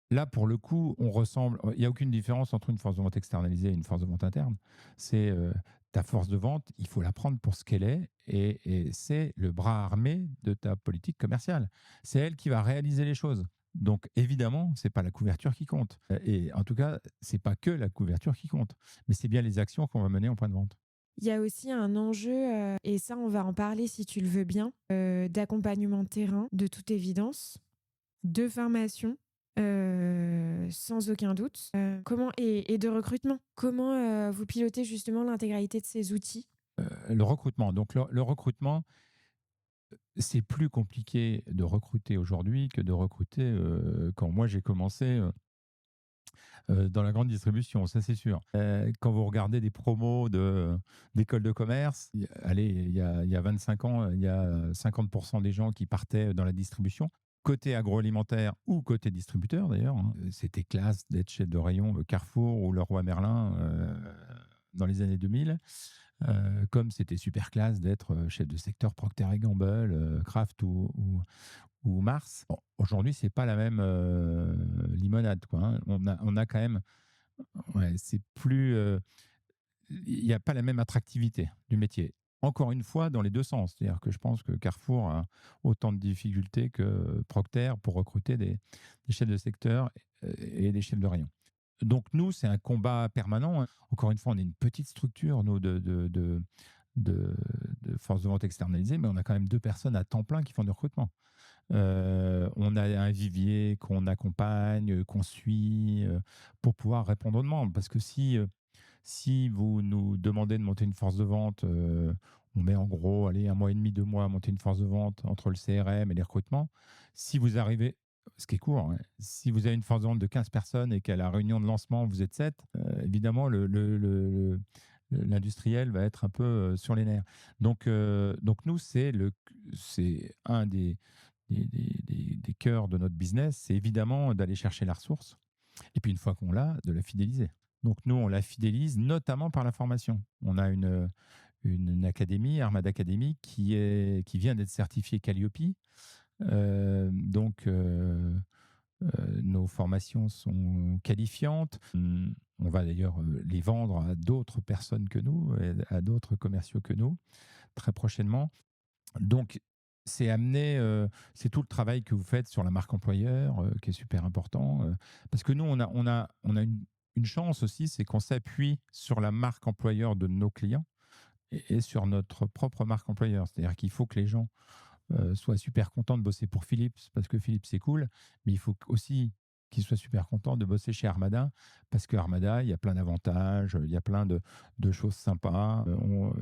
là, pour le coup, on ressemble. Il n'y a aucune différence entre une force de vente externalisée et une force de vente interne. C'est ta force de vente, il faut la prendre pour ce qu'elle est, et c'est le bras armé de ta politique commerciale. C'est elle qui va réaliser les choses. Donc, évidemment, c'est pas la couverture qui compte. Et en tout cas, c'est pas que la couverture qui compte, mais c'est bien les actions qu'on va mener en point de vente. Il y a aussi un enjeu, et ça on va en parler si tu le veux bien, d'accompagnement terrain, de toute évidence, de formation. Sans aucun doute. Comment et de recrutement? Comment, vous pilotez justement l'intégralité de ces outils? Le recrutement, donc le recrutement, c'est plus compliqué de recruter aujourd'hui que de recruter, quand moi j'ai commencé, dans la grande distribution, ça c'est sûr. Quand vous regardez des promos d'écoles de commerce, allez, il y a 25 ans, il y a 50% des gens qui partaient dans la distribution, côté agroalimentaire ou côté distributeur d'ailleurs, hein. C'était classe d'être chef de rayon Carrefour ou Leroy Merlin dans les années 2000. Comme c'était super classe d'être chef de secteur Procter et Gamble, Kraft ou Mars. Bon, aujourd'hui, c'est pas la même limonade, quoi, hein. On a quand même, ouais, c'est plus, il n'y a pas la même attractivité du métier. Encore une fois, dans les deux sens. C'est-à-dire que je pense que Carrefour a autant de difficultés que Procter pour recruter des chefs de secteur et des chefs de rayon. Donc nous, c'est un combat permanent, hein. Encore une fois, on est une petite structure, nous, de, de force de vente externalisée, mais on a quand même 2 personnes à temps plein qui font du recrutement. On a un vivier qu'on accompagne, qu'on suit, pour pouvoir répondre aux demandes. Parce que si vous nous demandez de monter une force de vente, on met en gros, allez, 1 mois et demi, 2 mois à monter une force de vente entre le CRM et les recrutements. Si vous arrivez, ce qui est court, hein, si vous avez une force de vente de 15 personnes et qu'à la réunion de lancement, vous êtes 7, évidemment, l'industriel va être un peu sur les nerfs. Donc nous, c'est un des cœurs de notre business, c'est évidemment d'aller chercher la ressource. Et puis une fois qu'on l'a, de la fidéliser. Donc nous, on la fidélise notamment par la formation. On a une académie, Armada Academy, qui vient d'être certifiée Calliope. Nos formations sont qualifiantes. On va d'ailleurs les vendre à d'autres personnes que nous, à d'autres commerciaux que nous, très prochainement. Donc, c'est tout le travail que vous faites sur la marque employeur qui est super important. Parce que nous, on a une chance aussi, c'est qu'on s'appuie sur la marque employeur de nos clients et sur notre propre marque employeur. C'est-à-dire qu'il faut que les gens soient super contents de bosser pour Philips parce que Philips c'est cool, mais il faut aussi qu'ils soient super contents de bosser chez Armada parce que Armada, il y a plein d'avantages, il y a plein de choses sympas.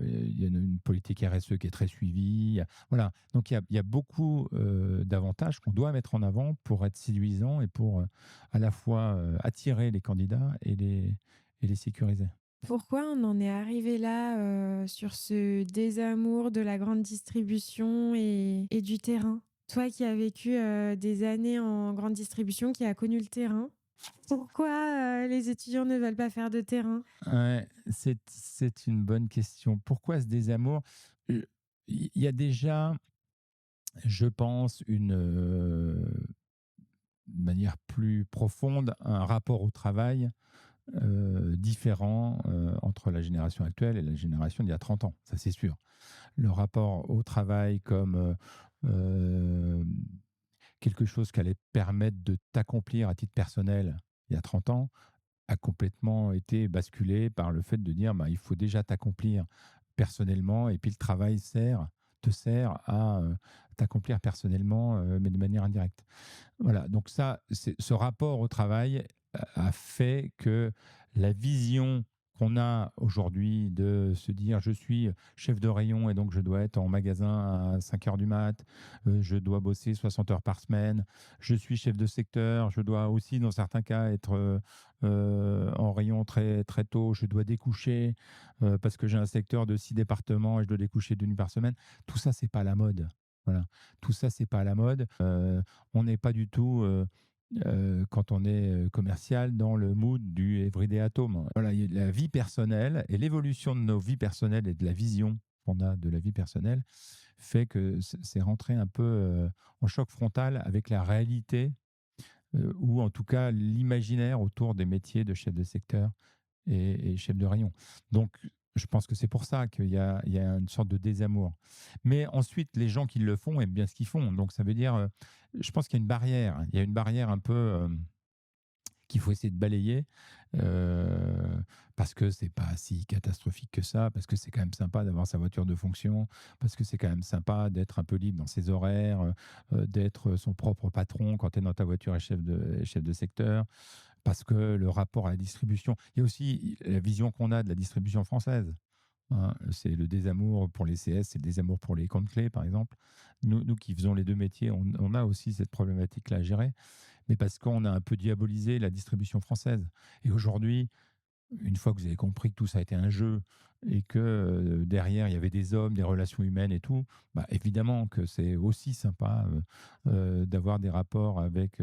Il y a une politique RSE qui est très suivie. Voilà, donc il y a beaucoup d'avantages qu'on doit mettre en avant pour être séduisant et pour à la fois attirer les candidats et les sécuriser. Pourquoi on en est arrivé là, sur ce désamour de la grande distribution et du terrain? Toi qui as vécu, des années en grande distribution, qui a connu le terrain, pourquoi, les étudiants ne veulent pas faire de terrain? Ouais, c'est une bonne question. Pourquoi ce désamour? Euh, Il y a déjà, je pense, une manière plus profonde, un rapport au travail différent entre la génération actuelle et la génération d'il y a 30 ans, ça c'est sûr. Le rapport au travail comme euh, quelque chose qui allait permettre de t'accomplir à titre personnel il y a 30 ans a complètement été basculé par le fait de dire bah, il faut déjà t'accomplir personnellement et puis le travail te sert à t'accomplir personnellement, mais de manière indirecte. Voilà, donc ça, ce rapport au travail a fait que la vision qu'on a aujourd'hui de se dire je suis chef de rayon et donc je dois être en magasin à 5 heures du mat, je dois bosser 60 heures par semaine, je suis chef de secteur, je dois aussi dans certains cas être en rayon très, très tôt, je dois découcher parce que j'ai un secteur de 6 départements et je dois découcher d'une nuit par semaine. Tout ça, c'est pas la mode. Voilà. Tout ça, c'est pas à la mode. On n'est pas du tout, quand on est commercial, dans le mood du everyday at home. Voilà, la vie personnelle et l'évolution de nos vies personnelles et de la vision qu'on a de la vie personnelle fait que c'est rentré un peu en choc frontal avec la réalité ou en tout cas l'imaginaire autour des métiers de chef de secteur et chef de rayon. Donc, je pense que c'est pour ça qu'il y a une sorte de désamour. Mais ensuite, les gens qui le font aiment bien ce qu'ils font. Donc, ça veut dire, je pense qu'il y a une barrière. Il y a une barrière un peu qu'il faut essayer de balayer, euh, parce que c'est pas si catastrophique que ça, parce que c'est quand même sympa d'avoir sa voiture de fonction, parce que c'est quand même sympa d'être un peu libre dans ses horaires, d'être son propre patron quand tu es dans ta voiture et chef de secteur, parce que le rapport à la distribution, il y a aussi la vision qu'on a de la distribution française. Hein, c'est le désamour pour les CS, c'est le désamour pour les comptes clés, par exemple. Nous qui faisons les deux métiers, on a aussi cette problématique-là à gérer, mais parce qu'on a un peu diabolisé la distribution française. Et aujourd'hui, une fois que vous avez compris que tout ça a été un jeu et que derrière il y avait des hommes, des relations humaines et tout, bah, évidemment que c'est aussi sympa d'avoir des rapports avec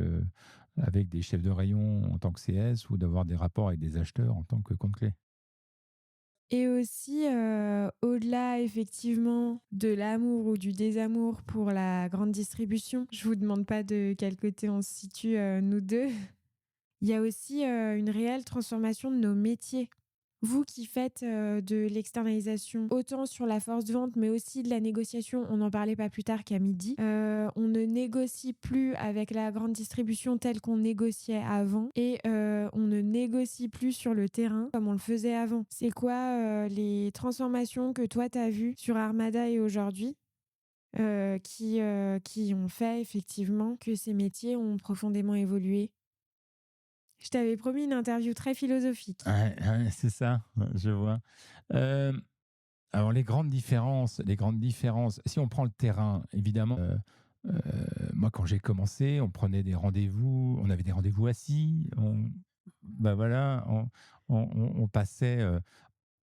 des chefs de rayon en tant que CS ou d'avoir des rapports avec des acheteurs en tant que compte clé. Et aussi, au-delà effectivement de l'amour ou du désamour pour la grande distribution, je vous demande pas de quel côté on se situe, nous 2. Il y a aussi, une réelle transformation de nos métiers. Vous qui faites, de l'externalisation, autant sur la force de vente, mais aussi de la négociation, on n'en parlait pas plus tard qu'à midi. On ne négocie plus avec la grande distribution telle qu'on négociait avant et on ne négocie plus sur le terrain comme on le faisait avant. C'est quoi, les transformations que toi tu as vues sur Armada et aujourd'hui, qui ont fait effectivement que ces métiers ont profondément évolué? Je t'avais promis une interview très philosophique. Ouais, ouais, c'est ça, ouais, je vois. Euh, alors les grandes différences, si on prend le terrain, évidemment, euh, moi quand j'ai commencé, on prenait des rendez-vous, on avait des rendez-vous assis, bah voilà, on passait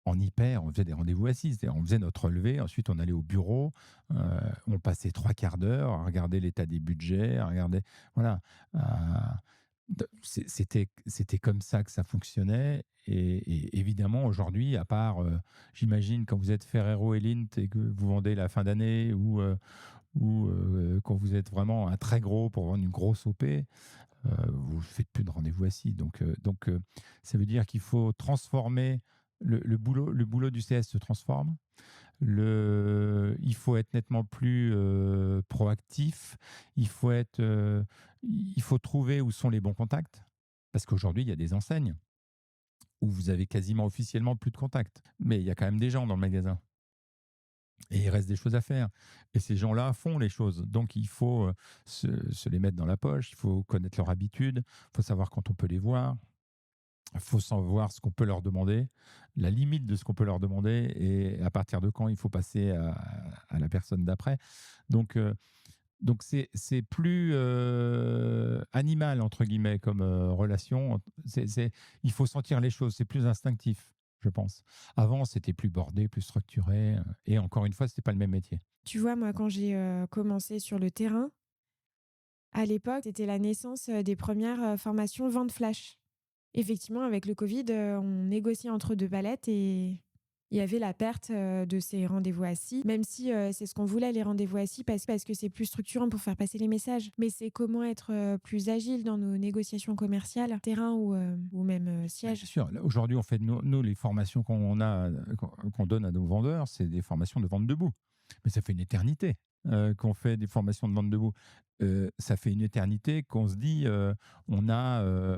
en hyper, on faisait des rendez-vous assis, c'est-à-dire on faisait notre relevé, ensuite on allait au bureau, on passait 3 quarts d'heure à regarder l'état des budgets, à regarder, voilà, c'était comme ça que ça fonctionnait. Et évidemment, aujourd'hui, à part, j'imagine, quand vous êtes Ferrero et Lindt et que vous vendez la fin d'année ou quand vous êtes vraiment un très gros pour vendre une grosse OP, vous ne faites plus de rendez-vous assis. Donc, ça veut dire qu'il faut transformer le boulot du CS se transforme. Il faut être nettement plus proactif. Il faut trouver où sont les bons contacts. Parce qu'aujourd'hui, il y a des enseignes où vous avez quasiment officiellement plus de contacts. Mais il y a quand même des gens dans le magasin. Et il reste des choses à faire. Et ces gens-là font les choses. Donc, il faut se les mettre dans la poche. Il faut connaître leur habitude. Il faut savoir quand on peut les voir. Il faut savoir ce qu'on peut leur demander, la limite de ce qu'on peut leur demander et à partir de quand il faut passer à la personne d'après. Donc, c'est plus animal, entre guillemets, comme relation. Il faut sentir les choses, c'est plus instinctif, je pense. Avant, c'était plus bordé, plus structuré. Et encore une fois, c'était pas le même métier. Tu vois, moi, quand j'ai commencé sur le terrain, à l'époque, c'était la naissance des premières formations vente flash. Effectivement, avec le Covid, on négociait entre deux palettes et il y avait la perte de ces rendez-vous assis, même si c'est ce qu'on voulait, les rendez-vous assis, parce que c'est plus structurant pour faire passer les messages. Mais c'est comment être plus agile dans nos négociations commerciales, terrain ou même Bien siège. sûr, là, aujourd'hui, on fait nous, les formations qu'on donne à nos vendeurs, c'est des formations de vente debout. Mais ça fait une éternité qu'on fait des formations de vente debout. Ça fait une éternité qu'on se dit,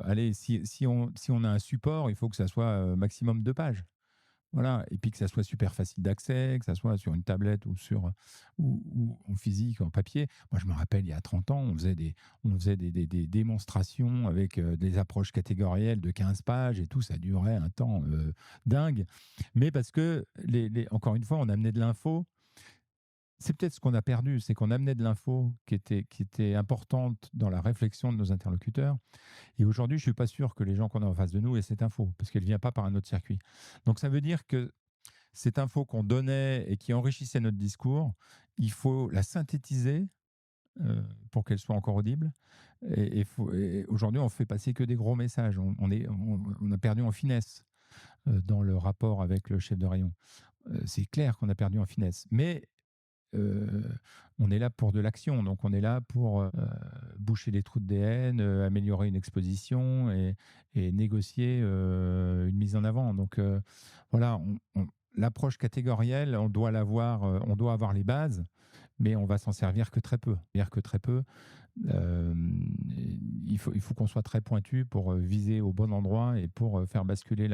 allez, si on a un support, il faut que ça soit maximum 2 pages. Voilà, et puis que ça soit super facile d'accès, que ça soit sur une tablette ou en physique, en papier. Moi, je me rappelle, il y a 30 ans, on faisait des démonstrations avec des approches catégorielles de 15 pages et tout, ça durait un temps dingue. Mais parce que, encore une fois, on amenait de l'info. C'est peut-être ce qu'on a perdu, c'est qu'on amenait de l'info qui était importante dans la réflexion de nos interlocuteurs. Et aujourd'hui, je ne suis pas sûr que les gens qu'on a en face de nous aient cette info, parce qu'elle ne vient pas par un autre circuit. Donc ça veut dire que cette info qu'on donnait et qui enrichissait notre discours, il faut la synthétiser pour qu'elle soit encore audible. Et aujourd'hui, on fait passer que des gros messages. On a perdu en finesse dans le rapport avec le chef de rayon. C'est clair qu'on a perdu en finesse. Mais euh, on est là pour de l'action, donc on est là pour boucher les trous de DN, améliorer une exposition et négocier une mise en avant. Donc voilà, l'approche catégorielle, on doit l'avoir, on doit avoir les bases, mais on va s'en servir que très peu. C'est-à-dire que très peu. Euh, il faut qu'on soit très pointu pour viser au bon endroit et pour faire basculer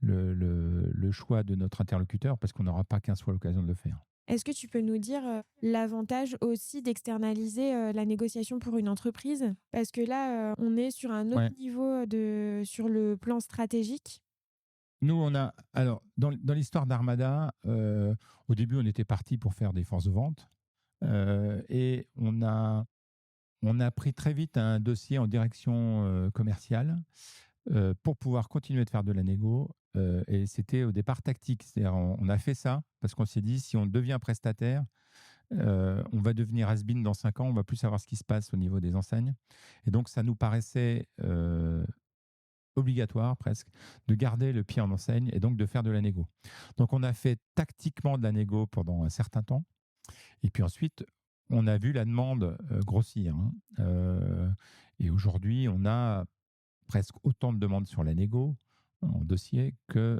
le choix de notre interlocuteur, parce qu'on n'aura pas 15 fois l'occasion de le faire. Est-ce que tu peux nous dire, l'avantage aussi d'externaliser, la négociation pour une entreprise? Parce que là, on est sur un autre Ouais. niveau, sur le plan stratégique. Nous, on a. Alors, dans l'histoire d'Armada, au début, on était parti pour faire des forces de vente. Et on a pris très vite un dossier en direction commerciale pour pouvoir continuer de faire de la négo. Et c'était au départ tactique. C'est-à-dire, on a fait ça parce qu'on s'est dit, si on devient prestataire, on va devenir has-been dans 5 ans, on va plus savoir ce qui se passe au niveau des enseignes. Et donc, ça nous paraissait obligatoire presque de garder le pied en enseigne et donc de faire de la négo. Donc, on a fait tactiquement de la négo pendant un certain temps. Et puis ensuite, on a vu la demande grossir, hein. Et aujourd'hui, on a presque autant de demandes sur la négo en dossier que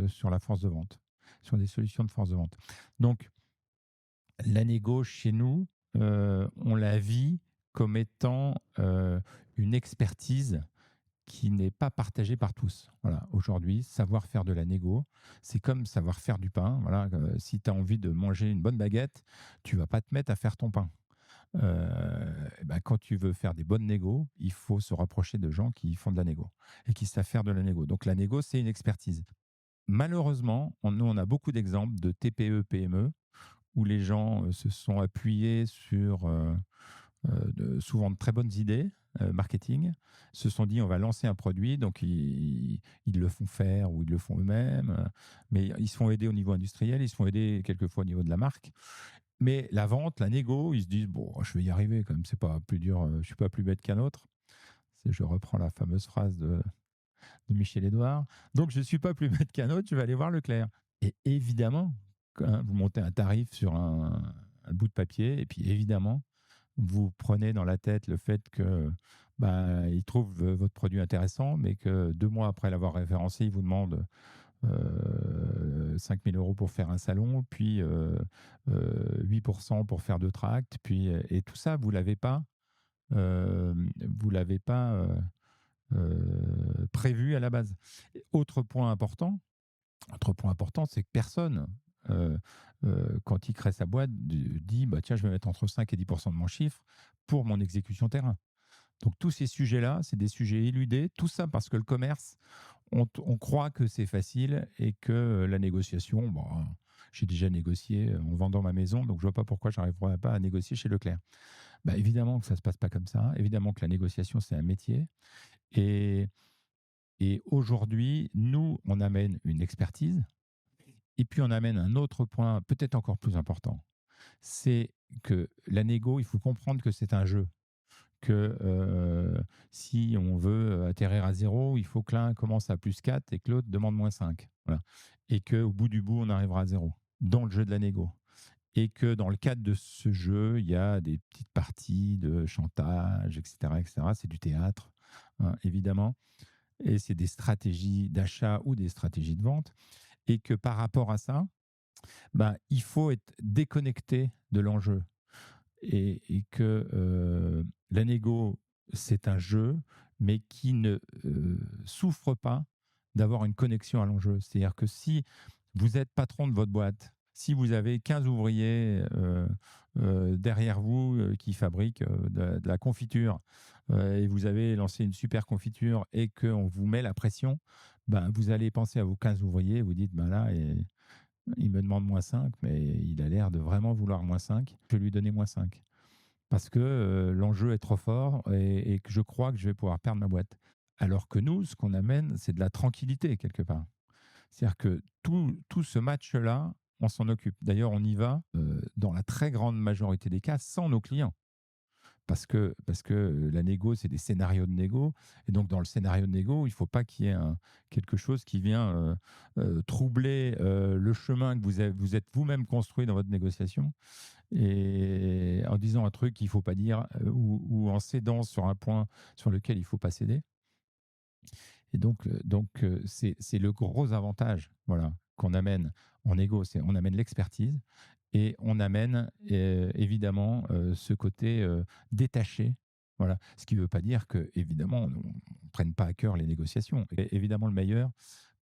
sur la force de vente, sur des solutions de force de vente. Donc, la négo chez nous, on la vit comme étant une expertise qui n'est pas partagée par tous. Voilà. Aujourd'hui, savoir faire de la négo, c'est comme savoir faire du pain. Voilà. Si tu as envie de manger une bonne baguette, tu vas pas te mettre à faire ton pain. Quand tu veux faire des bonnes négos, il faut se rapprocher de gens qui font de la négo et qui savent faire de la négo. Donc la négo, c'est une expertise. Malheureusement, nous, on a beaucoup d'exemples de TPE, PME où les gens se sont appuyés sur souvent de très bonnes idées marketing, se sont dit on va lancer un produit, donc ils le font faire ou ils le font eux-mêmes, mais ils se font aider au niveau industriel, ils se font aider quelquefois au niveau de la marque. Mais la vente, la négo, ils se disent bon, je vais y arriver quand même, c'est pas plus dur, je suis pas plus bête qu'un autre. Je reprends la fameuse phrase de Michel Edouard. Donc je suis pas plus bête qu'un autre, je vais aller voir Leclerc. Et évidemment, quand vous montez un tarif sur un bout de papier, et puis évidemment, vous prenez dans la tête le fait que il trouve votre produit intéressant, mais que 2 mois après l'avoir référencé, il vous demande 5 000 euros pour faire un salon, puis 8% pour faire 2 tracts, puis, et tout ça, vous l'avez pas prévu à la base. Autre point important, c'est que personne, quand il crée sa boîte, dit bah, tiens, je vais mettre entre 5 et 10% de mon chiffre pour mon exécution terrain. Donc tous ces sujets-là, c'est des sujets éludés, tout ça parce que le commerce, on croit que c'est facile et que la négociation, bon, j'ai déjà négocié en vendant ma maison, donc je vois pas pourquoi je n'arriverais pas à négocier chez Leclerc. Évidemment que ça se passe pas comme ça, évidemment que la négociation, c'est un métier. Et, et aujourd'hui, nous, on amène une expertise et puis on amène un autre point peut-être encore plus important, c'est que la négo, il faut comprendre que c'est un jeu, que si on veut atterrir à 0, il faut que l'un commence à +4 et que l'autre demande -5. Voilà. Et qu'au bout du bout, on arrivera à 0 dans le jeu de la négo. Et que dans le cadre de ce jeu, il y a des petites parties de chantage, etc. etc. C'est du théâtre, hein, évidemment. Et c'est des stratégies d'achat ou des stratégies de vente. Et que par rapport à ça, il faut être déconnecté de l'enjeu. Et que la négo, c'est un jeu, mais qui ne souffre pas d'avoir une connexion à l'enjeu. C'est-à-dire que si vous êtes patron de votre boîte, si vous avez 15 ouvriers derrière vous qui fabriquent de la confiture, et vous avez lancé une super confiture et qu'on vous met la pression, vous allez penser à vos 15 ouvriers et vous dites, là, il me demande -5, mais il a l'air de vraiment vouloir -5. Je vais lui donner -5. Parce que l'enjeu est trop fort et que je crois que je vais pouvoir perdre ma boîte. Alors que nous, ce qu'on amène, c'est de la tranquillité quelque part. C'est-à-dire que tout ce match-là, on s'en occupe. D'ailleurs, on y va dans la très grande majorité des cas sans nos clients. Parce que la négo, c'est des scénarios de négo. Et donc, dans le scénario de négo, il ne faut pas qu'il y ait quelque chose qui vient troubler le chemin que vous êtes vous-même construit dans votre négociation. Et en disant un truc qu'il ne faut pas dire ou en cédant sur un point sur lequel il ne faut pas céder. Et c'est le gros avantage, voilà, qu'on amène en négo, c'est on amène l'expertise et on amène évidemment ce côté détaché. Voilà. Ce qui ne veut pas dire que, évidemment, on ne prenne pas à cœur les négociations. Et évidemment, le meilleur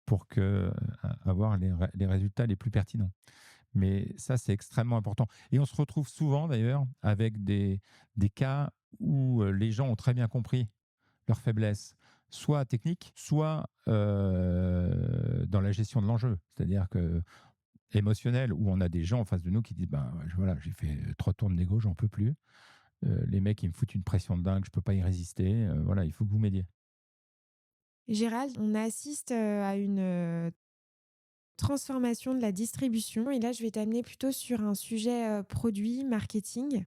pour avoir les résultats les plus pertinents. Mais ça, c'est extrêmement important. Et on se retrouve souvent, d'ailleurs, avec des cas où les gens ont très bien compris leurs faiblesses, soit techniques, soit dans la gestion de l'enjeu. C'est-à-dire que émotionnel, où on a des gens en face de nous qui disent ben, voilà, j'ai fait 3 tours de négo, j'en peux plus. Les mecs, ils me foutent une pression de dingue, je peux pas y résister. Voilà, il faut que vous m'aidiez. Gérald, on assiste à une transformation de la distribution. Et là, je vais t'amener plutôt sur un sujet produit, marketing.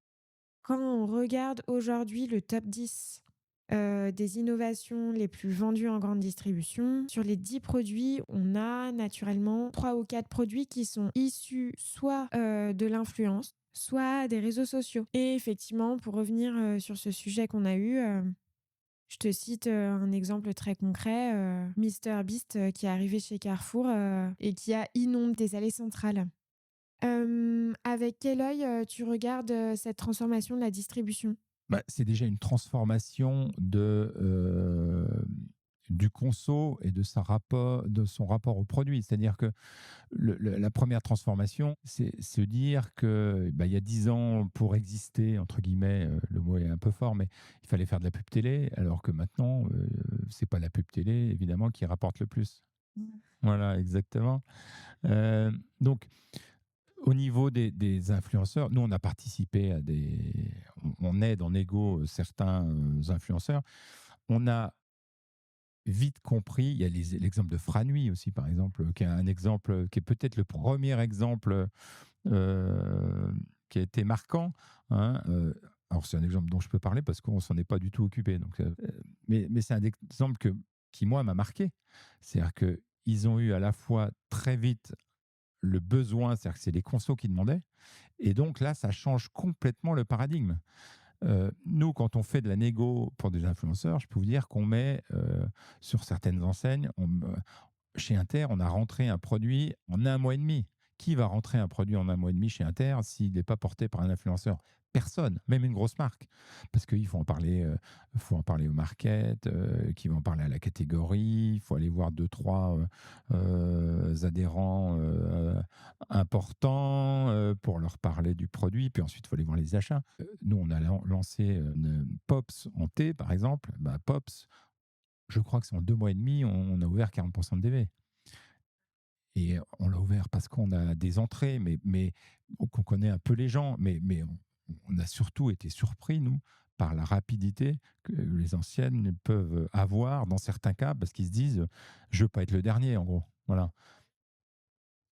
Quand on regarde aujourd'hui le top 10 des innovations les plus vendues en grande distribution, sur les 10 produits, on a naturellement 3 ou 4 produits qui sont issus soit de l'influence, soit des réseaux sociaux. Et effectivement, pour revenir sur ce sujet qu'on a eu, je te cite un exemple très concret, Mister Beast qui est arrivé chez Carrefour et qui a inondé des allées centrales. Avec quel œil tu regardes cette transformation de la distribution? Bah, c'est déjà une transformation du conso et de son rapport au produit. C'est-à-dire que la première transformation, c'est se dire que bah, il y a 10 ans, pour exister, entre guillemets, le mot est un peu fort, mais il fallait faire de la pub télé, alors que maintenant, c'est pas la pub télé, évidemment, qui rapporte le plus. Voilà, exactement. Donc, au niveau des influenceurs, nous, on a participé à on aide en égo certains influenceurs. On a vite compris, il y a l'exemple de Franui aussi, par exemple, qui est un exemple, qui est peut-être le premier exemple qui a été marquant. Hein, alors, c'est un exemple dont je peux parler parce qu'on s'en est pas du tout occupé. Donc, mais c'est un exemple qui, moi, m'a marqué. C'est-à-dire qu'ils ont eu à la fois très vite le besoin, c'est-à-dire que c'est les consos qui demandaient. Et donc là, ça change complètement le paradigme. Nous, quand on fait de la négo pour des influenceurs, je peux vous dire qu'on met sur certaines enseignes, chez Inter, on a rentré un produit en 1 mois et demi. Qui va rentrer un produit en 1 mois et demi chez Inter s'il n'est pas porté par un influenceur? Personne, même une grosse marque. Parce qu'il faut en parler au market, qui va en parler à la catégorie, il faut aller voir 2, 3 adhérents importants pour leur parler du produit, puis ensuite il faut aller voir les achats. Nous, on a lancé une Pops en thé, par exemple. Bah, Pops, je crois que c'est en 2 mois et demi, on a ouvert 40% de DV. Et on l'a ouvert parce qu'on a des entrées, mais qu'on connaît un peu les gens. Mais on a surtout été surpris, nous, par la rapidité que les anciennes peuvent avoir dans certains cas, parce qu'ils se disent, je veux pas être le dernier, en gros. Voilà,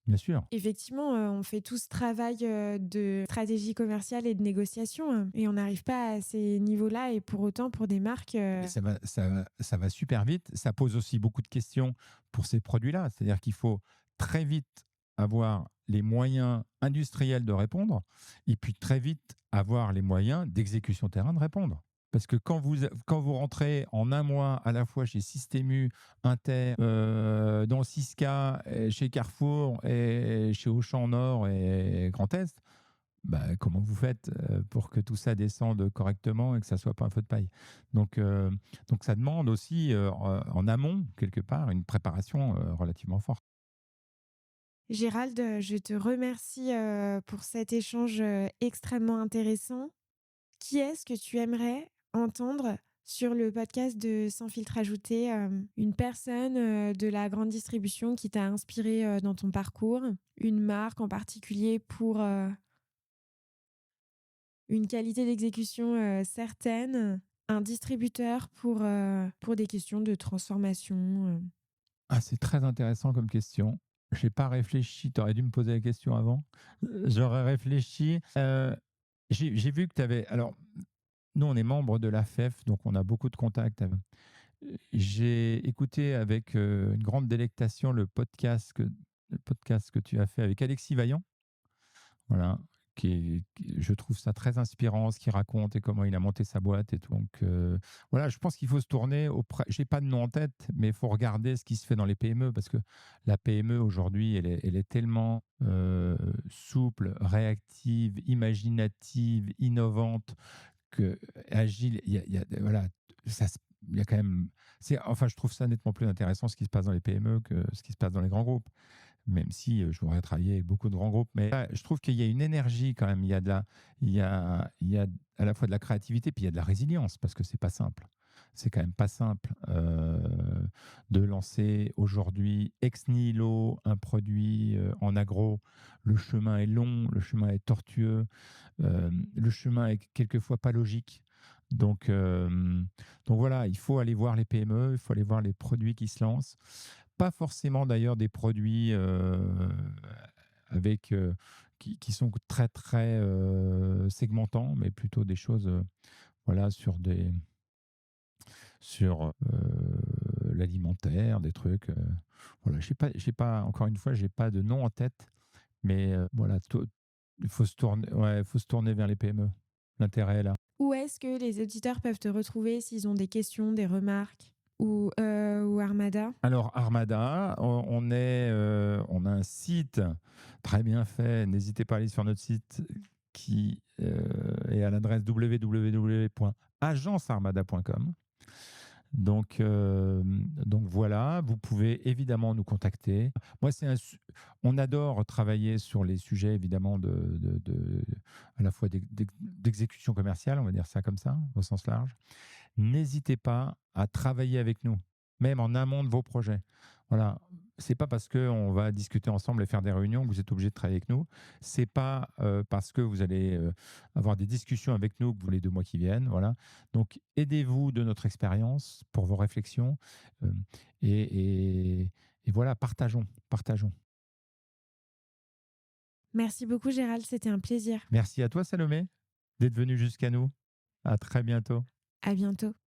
bien sûr. Effectivement, on fait tout ce travail de stratégie commerciale et de négociation et on n'arrive pas à ces niveaux-là et pour autant, pour des marques, Mais ça va super vite. Ça pose aussi beaucoup de questions pour ces produits-là. C'est-à-dire qu'il faut très vite avoir les moyens industriels de répondre et puis très vite avoir les moyens d'exécution terrain de répondre. Parce que quand vous rentrez en 1 mois à la fois chez Systému, Inter, dans Sisca, et chez Carrefour, et chez Auchan Nord et Grand Est, bah, comment vous faites pour que tout ça descende correctement et que ça ne soit pas un feu de paille? Donc ça demande aussi en amont, quelque part, une préparation relativement forte. Gérald, je te remercie pour cet échange extrêmement intéressant. Qui est-ce que tu aimerais entendre sur le podcast de Sans filtre ajouté? Une personne de la grande distribution qui t'a inspiré dans ton parcours, une marque en particulier pour une qualité d'exécution certaine, un distributeur pour des questions de transformation. Ah, c'est très intéressant comme question. Je n'ai pas réfléchi. Tu aurais dû me poser la question avant. J'aurais réfléchi. J'ai vu que tu avais. Alors, nous, on est membre de l'AFEF, donc on a beaucoup de contacts. J'ai écouté avec une grande délectation le podcast que tu as fait avec Alexis Vaillant, voilà, je trouve ça très inspirant ce qu'il raconte et comment il a monté sa boîte et tout. Donc voilà, je pense qu'il faut se tourner auprès. J'ai pas de nom en tête, mais il faut regarder ce qui se fait dans les PME parce que la PME aujourd'hui, elle est tellement souple, réactive, imaginative, innovante, que agile. Voilà, il y a quand même. Enfin, je trouve ça nettement plus intéressant ce qui se passe dans les PME que ce qui se passe dans les grands groupes, même si je voudrais travailler avec beaucoup de grands groupes. Mais je trouve qu'il y a une énergie quand même. Il y a à la fois de la créativité, puis il y a de la résilience, parce que c'est pas simple. C'est quand même pas simple de lancer aujourd'hui ex nihilo un produit en agro. Le chemin est long, le chemin est tortueux, le chemin est quelquefois pas logique. Donc, donc voilà, il faut aller voir les PME, il faut aller voir les produits qui se lancent. Pas forcément d'ailleurs des produits avec, qui sont très très segmentants, mais plutôt des choses voilà, sur l'alimentaire, des trucs. Voilà, j'ai pas, encore une fois, j'ai pas de nom en tête, mais voilà, il faut se tourner, ouais, faut se tourner vers les PME. L'intérêt est là. Où est-ce que les auditeurs peuvent te retrouver s'ils ont des questions, des remarques ou Armada? Alors Armada, on a un site très bien fait. N'hésitez pas à aller sur notre site qui est à l'adresse www.agencearmada.com. Donc voilà, vous pouvez évidemment nous contacter. Moi, on adore travailler sur les sujets évidemment à la fois d'exécution commerciale, on va dire ça comme ça, au sens large. N'hésitez pas à travailler avec nous, même en amont de vos projets. Voilà, c'est pas parce qu'on va discuter ensemble et faire des réunions que vous êtes obligé de travailler avec nous. C'est pas parce que vous allez avoir des discussions avec nous que vous les 2 mois qui viennent. Voilà. Donc, aidez-vous de notre expérience pour vos réflexions euh, et voilà, partageons. Merci beaucoup Gérald, c'était un plaisir. Merci à toi, Salomé, d'être venu jusqu'à nous. À très bientôt. À bientôt.